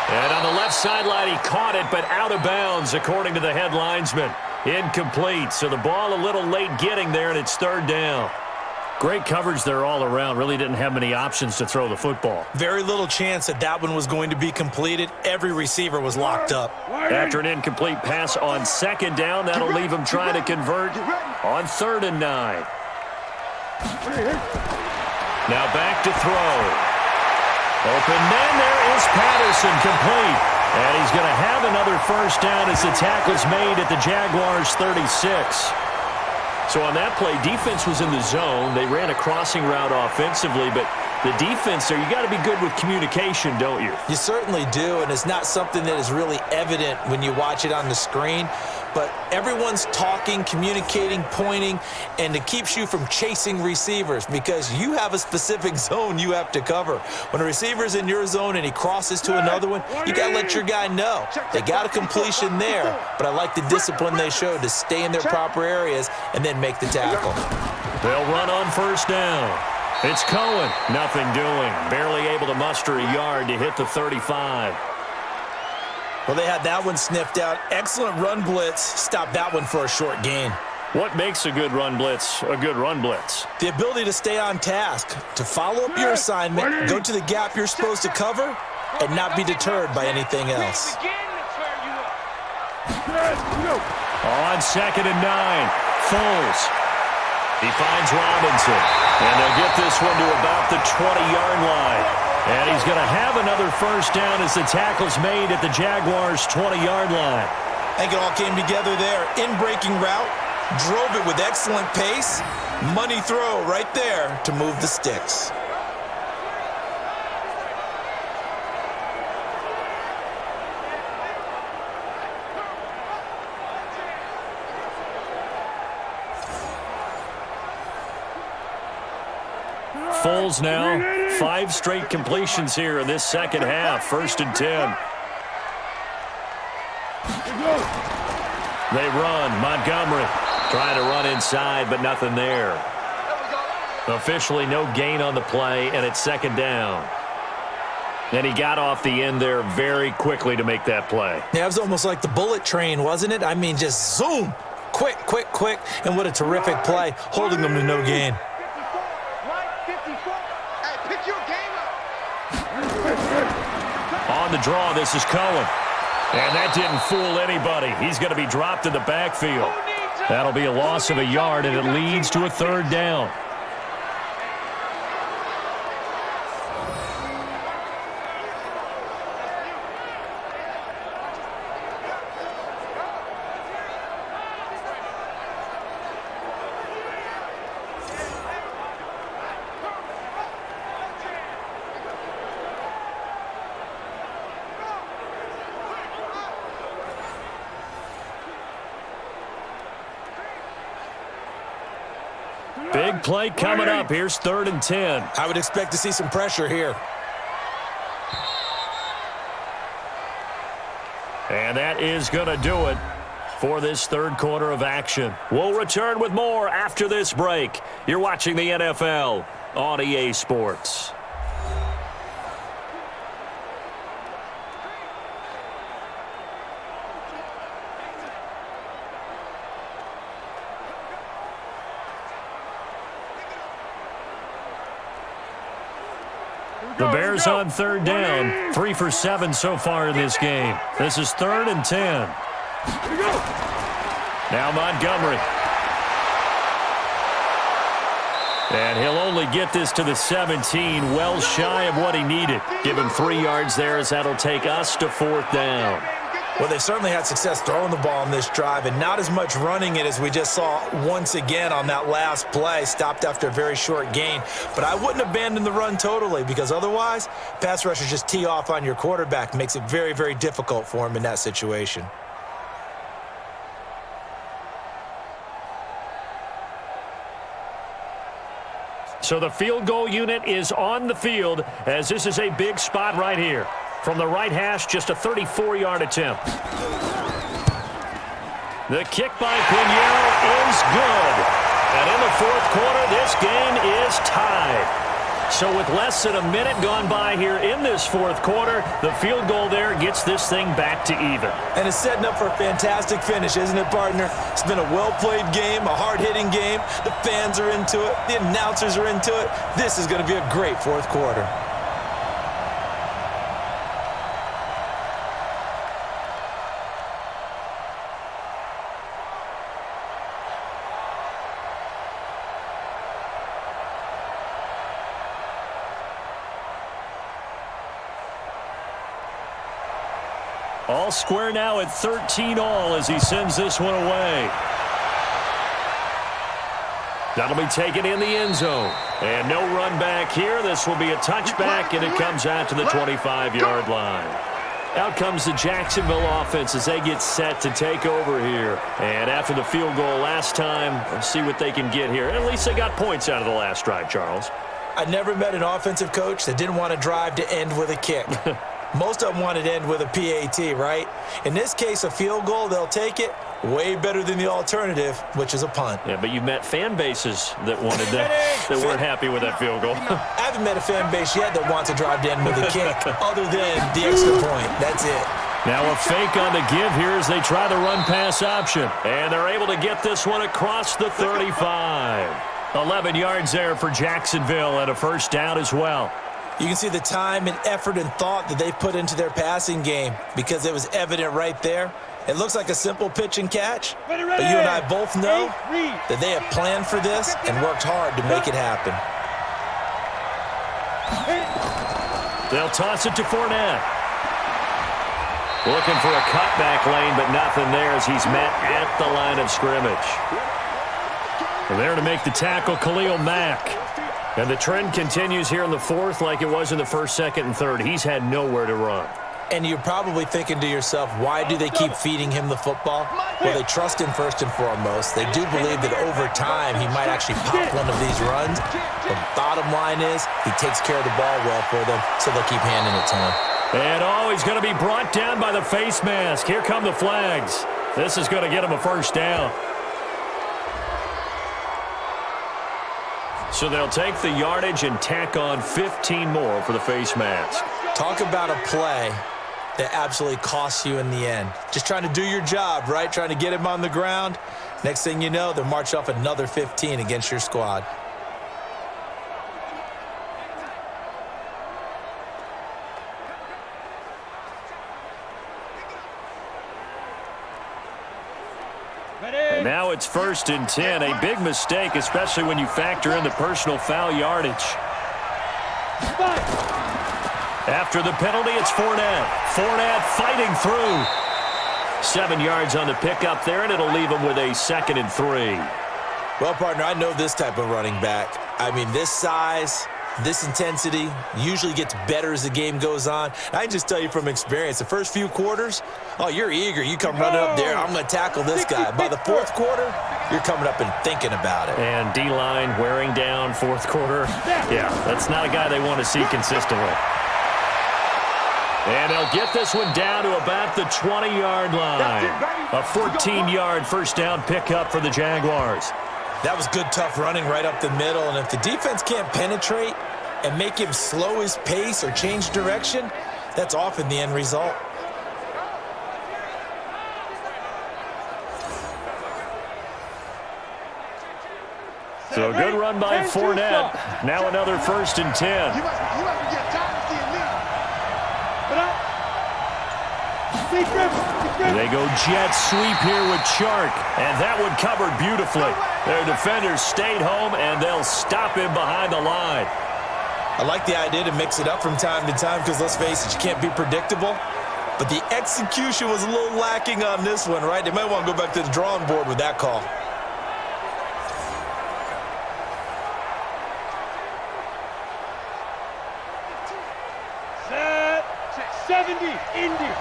And on the left sideline, he caught it, but out of bounds, according to the head linesman. Incomplete, so the ball a little late getting there, and it's 3rd down. Great coverage there all around. Really didn't have many options to throw the football. Very little chance that one was going to be completed. Every receiver was locked up. After an incomplete pass on 2nd down, that'll leave him trying to convert on 3rd and 9. Now back to throw. Open man, there is Patterson, complete. And he's going to have another first down as the tackle's made at the Jaguars' 36. So on that play, defense was in the zone. They ran a crossing route offensively, but the defense there, you got to be good with communication, don't you? You certainly do, and it's not something that is really evident when you watch it on the screen. But everyone's talking, communicating, pointing, and it keeps you from chasing receivers because you have a specific zone you have to cover. When a receiver's in your zone and he crosses to another one, you got to let your guy know. They got a completion there, but I like the discipline they showed to stay in their proper areas and then make the tackle. They'll run on first down. It's Cohen. Nothing doing. Barely able to muster a yard to hit the 35. Well, they had that one sniffed out. Excellent run blitz. Stopped that one for a short gain. What makes a good run blitz a good run blitz? The ability to stay on task, to follow up your assignment, go to the gap you're supposed to cover, and not be deterred by anything else. On 2nd and 9, Foles. He finds Robinson, and they'll get this one to about the 20-yard line. And he's going to have another first down as the tackle's made at the Jaguars' 20-yard line. I think it all came together there. In-breaking route, drove it with excellent pace. Money throw right there to move the sticks. Foles now, 5 straight completions here in this second half. 1st and 10. They run. Montgomery trying to run inside, but nothing there. Officially no gain on the play, and it's 2nd down. And he got off the end there very quickly to make that play. Yeah, it was almost like the bullet train, wasn't it? I mean, just zoom. Quick, quick, quick. And what a terrific play, holding them to no gain. On the draw, this is Cohen. And that didn't fool anybody. He's going to be dropped in the backfield. That'll be a loss of a yard, and it leads to a 3rd down. Big play coming up. Here's 3rd and 10. I would expect to see some pressure here. And that is going to do it for this 3rd quarter of action. We'll return with more after this break. You're watching the NFL on EA Sports. The Bears on 3rd down, 3 for 7 so far in this game. This is 3rd and 10. Now Montgomery. And he'll only get this to the 17, well shy of what he needed. Give him 3 yards there as that'll take us to 4th down. Well, they certainly had success throwing the ball on this drive and not as much running it as we just saw once again on that last play. Stopped after a very short gain. But I wouldn't abandon the run totally because otherwise, pass rushers just tee off on your quarterback. Makes it very, very difficult for him in that situation. So the field goal unit is on the field as this is a big spot right here. From the right hash, just a 34-yard attempt. The kick by Pinheiro is good. And in the 4th quarter, this game is tied. So with less than a minute gone by here in this 4th quarter, the field goal there gets this thing back to even. And it's setting up for a fantastic finish, isn't it, partner? It's been a well-played game, a hard-hitting game. The fans are into it. The announcers are into it. This is going to be a great 4th quarter. All square now at 13-all as he sends this one away. That'll be taken in the end zone. And no run back here. This will be a touchback, and it comes out to the 25-yard line. Out comes the Jacksonville offense as they get set to take over here. And after the field goal last time, let's see what they can get here. At least they got points out of the last drive, Charles. I never met an offensive coach that didn't want to drive to end with a kick. Most of them wanted to end with a PAT, right? In this case, a field goal, they'll take it. Way better than the alternative, which is a punt. Yeah, but you've met fan bases that wanted that weren't happy with that field goal. I haven't met a fan base yet that wants to drive to end with a kick other than the extra point. That's it. Now a fake on the give here as they try the run-pass option. And they're able to get this one across the 35. 11 yards there for Jacksonville and a first down as well. You can see the time and effort and thought that they've put into their passing game because it was evident right there. It looks like a simple pitch and catch, but you and I both know that they have planned for this and worked hard to make it happen. They'll toss it to Fournette. Looking for a cutback lane, but nothing there as he's met at the line of scrimmage. And there to make the tackle, Khalil Mack. And the trend continues here in the 4th like it was in the 1st, 2nd, and 3rd. He's had nowhere to run. And you're probably thinking to yourself, why do they keep feeding him the football? Well, they trust him first and foremost. They do believe that over time he might actually pop one of these runs. The bottom line is he takes care of the ball well for them, so they'll keep handing it to him. And he's going to be brought down by the face mask. Here come the flags. This is going to get him a first down. So they'll take the yardage and tack on 15 more for the face mask. Talk about a play that absolutely costs you in the end. Just trying to do your job, right? Trying to get him on the ground. Next thing you know, they'll march off another 15 against your squad. And now it's 1st and 10. A big mistake, especially when you factor in the personal foul yardage. After the penalty, it's Fournette. Fournette fighting through. 7 yards on the pickup there, and it'll leave him with a 2nd and 3. Well, partner, I know this type of running back. I mean, this size, this intensity usually gets better as the game goes on. I can just tell you from experience, the first few quarters, oh, you're eager. You come running up there, I'm going to tackle this guy. By the 4th quarter, you're coming up and thinking about it. And D-line wearing down 4th quarter. Yeah, that's not a guy they want to see consistently. And they'll get this one down to about the 20-yard line. A 14-yard first down pickup for the Jaguars. That was good, tough running right up the middle. And if the defense can't penetrate and make him slow his pace or change direction, that's often the end result. So a good run by Fournette. Now another 1st and 10. You must be getting tired of seeing me. They go jet sweep here with Chark, and that one covered beautifully. Their defenders stayed home, and they'll stop him behind the line. I like the idea to mix it up from time to time because, let's face it, you can't be predictable. But the execution was a little lacking on this one, right? They might want to go back to the drawing board with that call. Set. 70. Indy.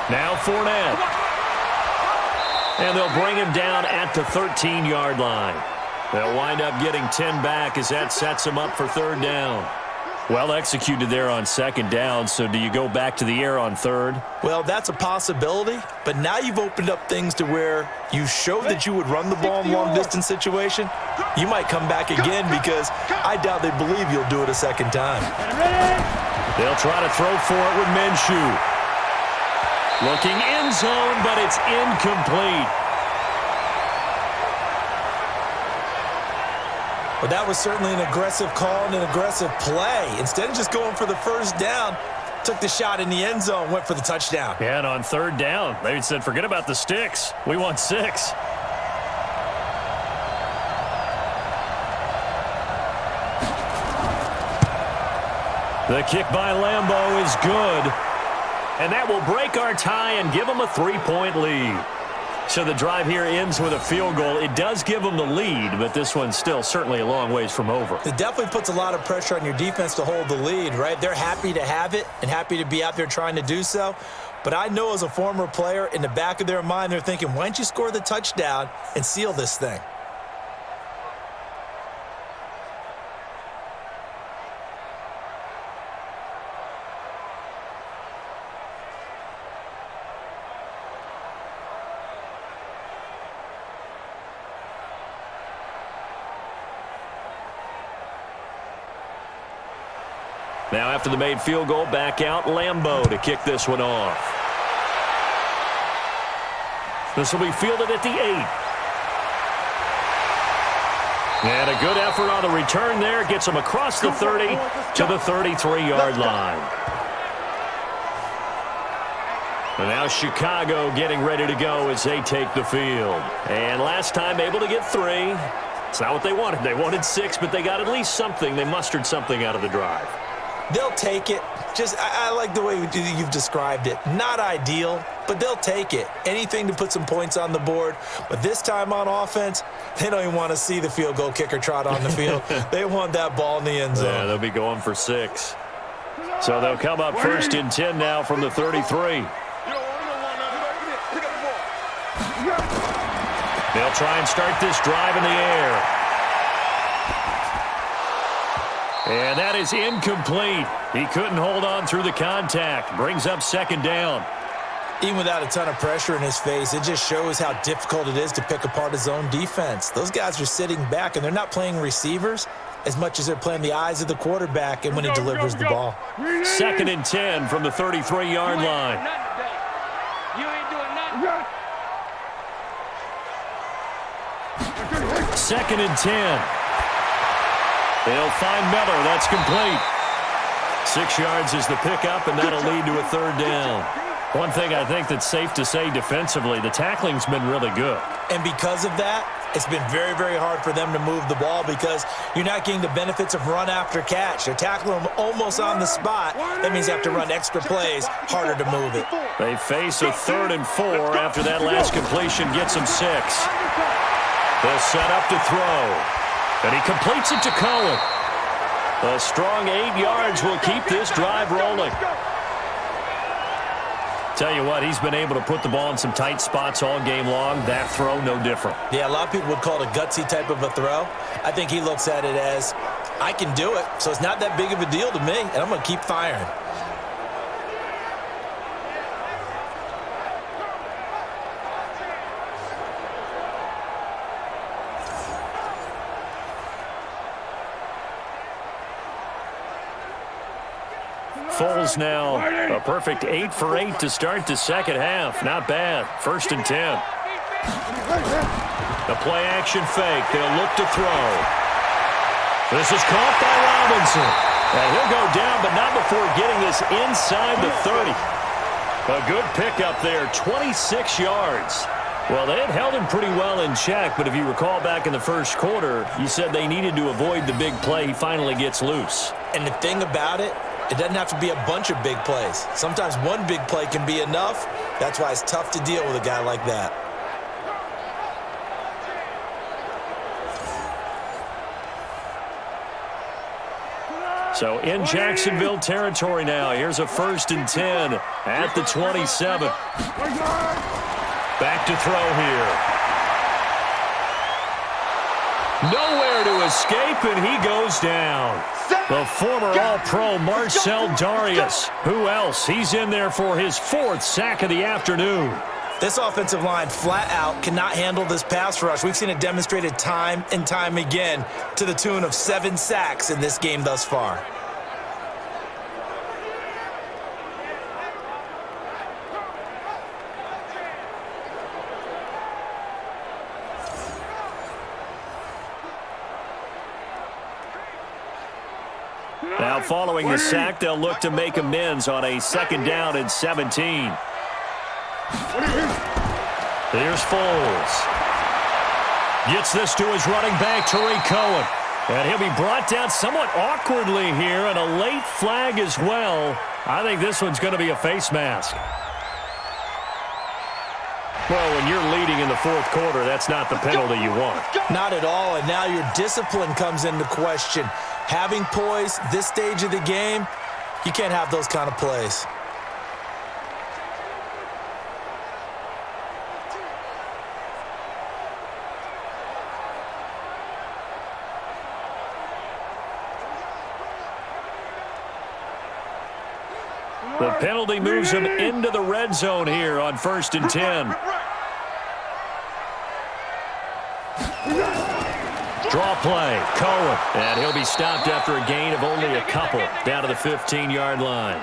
Now Fournette. And they'll bring him down at the 13-yard line. They'll wind up getting 10 back as that sets them up for third down. Well executed there on second down, so do you go back to the air on third? Well, that's a possibility, but now you've opened up things to where you showed that you would run the ball in long-distance situation. You might come back again because I doubt they believe you'll do it a second time. They'll try to throw for it with Minshew. Looking end zone, but it's incomplete. But that was certainly an aggressive call and an aggressive play. Instead of just going for the first down, took the shot in the end zone, went for the touchdown. Yeah, and on third down, they said, forget about the sticks. We want 6. The kick by Lambeau is good. And that will break our tie and give them a 3-point lead. So the drive here ends with a field goal. It does give them the lead, but this one's still certainly a long ways from over. It definitely puts a lot of pressure on your defense to hold the lead, right? They're happy to have it and happy to be out there trying to do so. But I know as a former player, in the back of their mind, they're thinking, why don't you score the touchdown and seal this thing? Now after the made field goal, back out Lambeau to kick this one off. This will be fielded at the 8. And a good effort on the return there. Gets him across the 30 to the 33-yard line. And now Chicago getting ready to go as they take the field. And last time able to get 3. It's not what they wanted. They wanted 6, but they got at least something. They mustered something out of the drive. They'll take it. I like the way you've described it. Not ideal, but they'll take it. Anything to put some points on the board. But this time on offense, they don't even want to see the field goal kicker trot on the field. They want that ball in the end zone. Yeah, they'll be going for 6. So they'll come up first and 10 now from the 33. They'll try and start this drive in the air. And that is incomplete. He couldn't hold on through the contact. Brings up second down. Even without a ton of pressure in his face, it just shows how difficult it is to pick apart his own defense. Those guys are sitting back, and they're not playing receivers as much as they're playing the eyes of the quarterback and when he delivers the ball. Second and 10 from the 33-yard line. You ain't doing nothing. Second and 10. They'll find Miller. That's complete. 6 yards is the pickup, and that'll lead to a third down. One thing I think that's safe to say defensively, the tackling's been really good. And because of that, it's been very, very hard for them to move the ball because you're not getting the benefits of run after catch. They're tackling them almost on the spot. That means they have to run extra plays, harder to move it. They face a 3rd and 4 after that last completion gets them 6. They'll set up to throw. And he completes it to Cohen. A strong 8 yards will keep this drive rolling. Tell you what, he's been able to put the ball in some tight spots all game long. That throw, no different. Yeah, a lot of people would call it a gutsy type of a throw. I think he looks at it as, I can do it, so it's not that big of a deal to me, and I'm going to keep firing. Foles now a perfect 8 for 8 to start the second half. Not bad. 1st and 10. The play action fake. They'll look to throw. This is caught by Robinson. And he'll go down, but not before getting this inside the 30. A good pickup there, 26 yards. Well, they had held him pretty well in check, but if you recall back in the first quarter, you said they needed to avoid the big play. He finally gets loose. And the thing about it, it doesn't have to be a bunch of big plays. Sometimes one big play can be enough. That's why it's tough to deal with a guy like that. So in Jacksonville territory now. Here's a 1st and 10 at the 27. Back to throw here. Nowhere to escape, and he goes down. The former All-Pro Marcel Darius. Who else? He's in there for his 4th sack of the afternoon. This offensive line flat out cannot handle this pass rush. We've seen it demonstrated time and time again to the tune of 7 sacks in this game thus far. Now following the sack, they'll look to make amends on a 2nd down and 17. Here's Foles. Gets this to his running back, Tariq Cohen. And he'll be brought down somewhat awkwardly here, and a late flag as well. I think this one's going to be a face mask. Well, when you're leading in the 4th quarter, that's not the penalty you want. Not at all, and now your discipline comes into question. Having poise this stage of the game, you can't have those kind of plays. The penalty moves him into the red zone here on 1st and 10. Draw play, Cohen. And he'll be stopped after a gain of only a couple, down to the 15-yard line.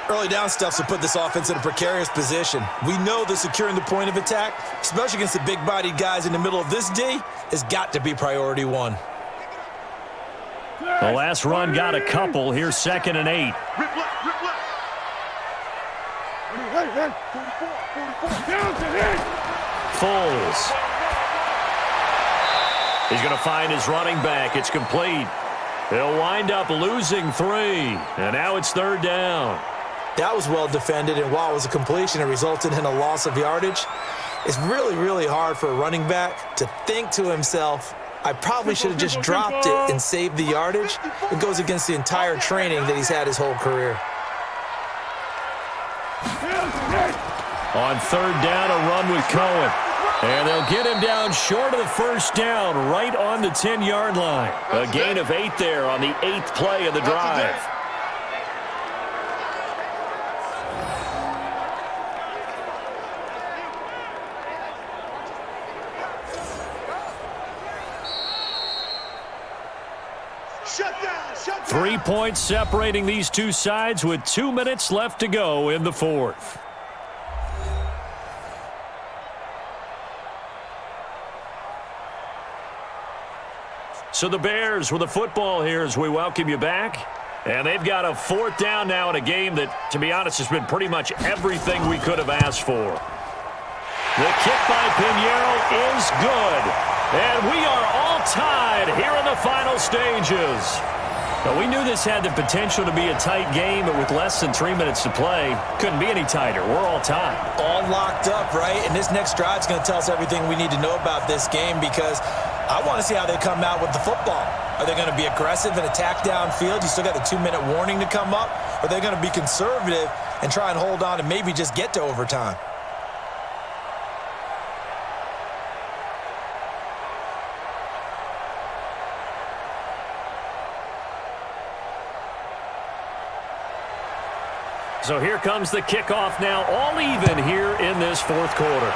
Early down stuff will put this offense in a precarious position. We know that securing the point of attack, especially against the big-bodied guys in the middle of this D, has got to be priority 1. The last run got a couple. Here's 2nd and 8. Foles. He's going to find his running back. It's complete. He'll wind up losing 3. And now it's 3rd down. That was well defended, and while it was a completion, it resulted in a loss of yardage. It's really, really hard for a running back to think to himself, I probably should have just dropped it and saved the yardage. It goes against the entire training that he's had his whole career. On 3rd down, a run with Cohen. And they'll get him down short of the 1st down, right on the 10-yard line. A gain of 8 there on the 8th play of the drive. Shut down, shut down. 3 points separating these two sides with 2 minutes left to go in the 4th. So the Bears with the football here as we welcome you back. And they've got a 4th down now in a game that, to be honest, has been pretty much everything we could have asked for. The kick by Pinheiro is good. And we are all tied here in the final stages. Now, we knew this had the potential to be a tight game, but with less than 3 minutes to play, couldn't be any tighter. We're all tied. All locked up, right? And this next drive is going to tell us everything we need to know about this game, because I want to see how they come out with the football. Are they going to be aggressive and attack downfield? You still got the 2-minute warning to come up. Or are they going to be conservative and try and hold on and maybe just get to overtime? So here comes the kickoff now, all even here in this 4th quarter.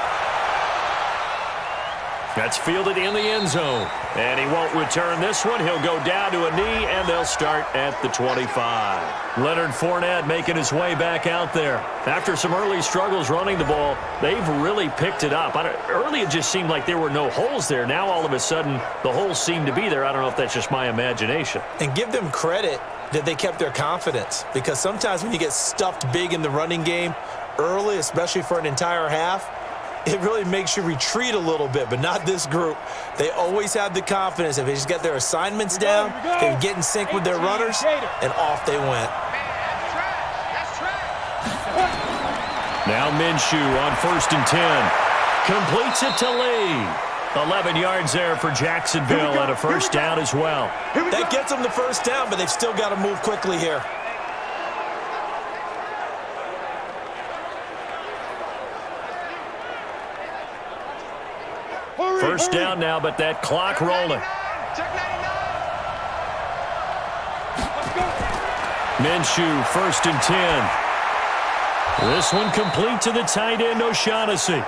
That's fielded in the end zone. And he won't return this one. He'll go down to a knee, and they'll start at the 25. Leonard Fournette making his way back out there. After some early struggles running the ball, they've really picked it up. Early it just seemed like there were no holes there. Now all of a sudden the holes seem to be there. I don't know if that's just my imagination. And give them credit that they kept their confidence, because sometimes when you get stuffed big in the running game, early, especially for an entire half, it really makes you retreat a little bit, but not this group. They always have the confidence. If they just get their assignments down, they can get in sync with their runners, and off they went. Now Minshew on 1st and 10. Completes it to Lee. 11 yards there for Jacksonville and a first down as well. That gets them the first down, but they've still got to move quickly here. First down now, but that clock rolling. Minshew, 1st and 10. This one complete to the tight end, O'Shaughnessy.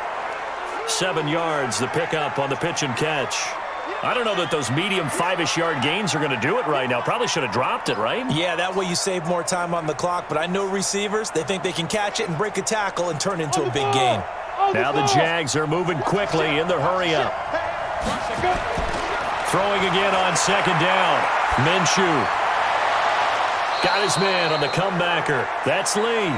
7 yards, the pickup on the pitch and catch. I don't know that those medium 5-ish yard gains are going to do it right now. Probably should have dropped it, right? Yeah, that way you save more time on the clock, but I know receivers, they think they can catch it and break a tackle and turn it into a big gain. Now the Jags are moving quickly in the hurry-up. Throwing again on 2nd down. Minshew got his man on the comebacker. That's Lee.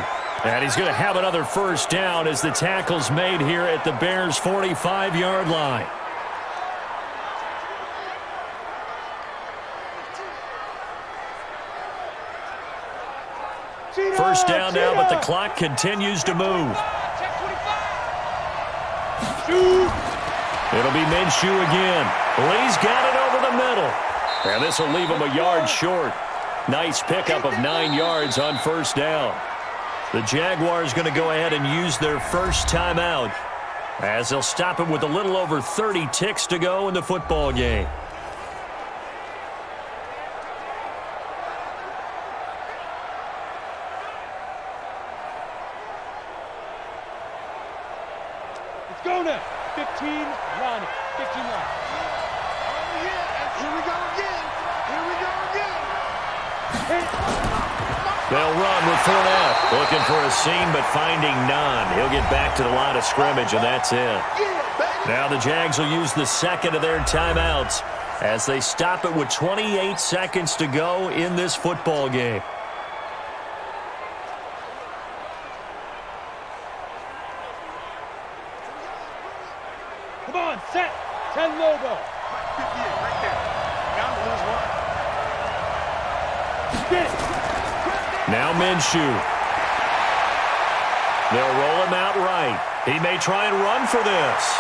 And he's going to have another first down as the tackle's made here at the Bears' 45-yard line. First down now, but the clock continues to move. It'll be Minshew again. Lee's got it over the middle. And this will leave him a yard short. Nice pickup of 9 yards on first down. The Jaguars going to go ahead and use their first timeout as they'll stop it with a little over 30 ticks to go in the football game. Let's go now. 15 line. 15 line. Oh, yeah. Here we go again. Here we go again. They'll run with Fournette. Looking for a seam, but finding none. He'll get back to the line of scrimmage, and that's it. Now the Jags will use the second of their timeouts as they stop it with 28 seconds to go in this football game. Come on, set. 10 logo. Right there. Bound to lose one. Get it. Now Minshew. They'll roll him out right. He may try and run for this.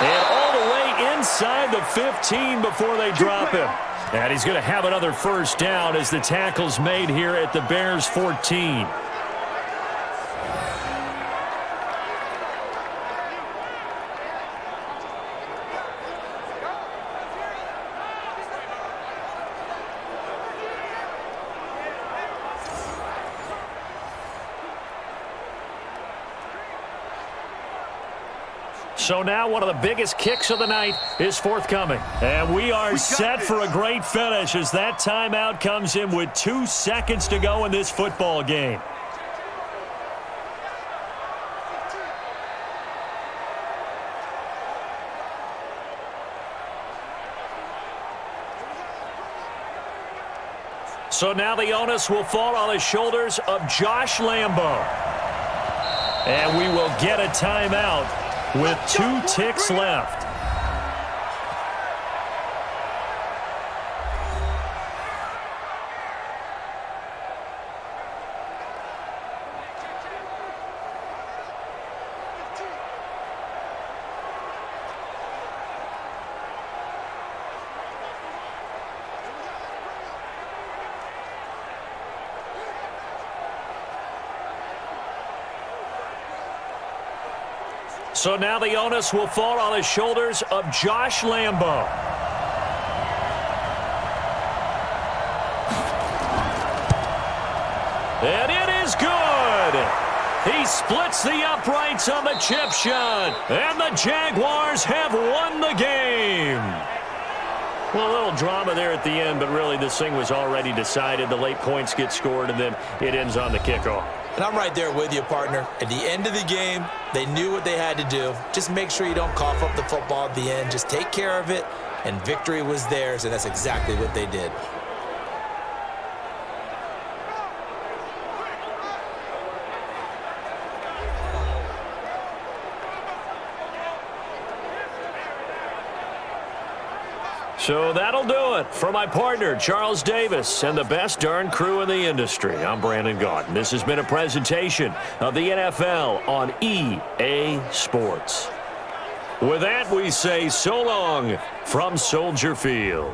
And all the way inside the 15 before they drop him. And he's going to have another first down as the tackle's made here at the Bears' 14. So now one of the biggest kicks of the night is forthcoming. And we are set for a great finish as that timeout comes in with 2 seconds to go in this football game. So now the onus will fall on the shoulders of Josh Lambo. And we will get a timeout with 2 ticks left. So now the onus will fall on the shoulders of Josh Lambo. And it is good. He splits the uprights on the chip shot. And the Jaguars have won the game. Well, a little drama there at the end, but really this thing was already decided. The late points get scored, and then it ends on the kickoff. And I'm right there with you, partner. At the end of the game, they knew what they had to do. Just make sure you don't cough up the football at the end. Just take care of it, and victory was theirs, and that's exactly what they did. So that'll do it. For my partner, Charles Davis, and the best darn crew in the industry, I'm Brandon Gaudin. This has been a presentation of the NFL on EA Sports. With that, we say so long from Soldier Field.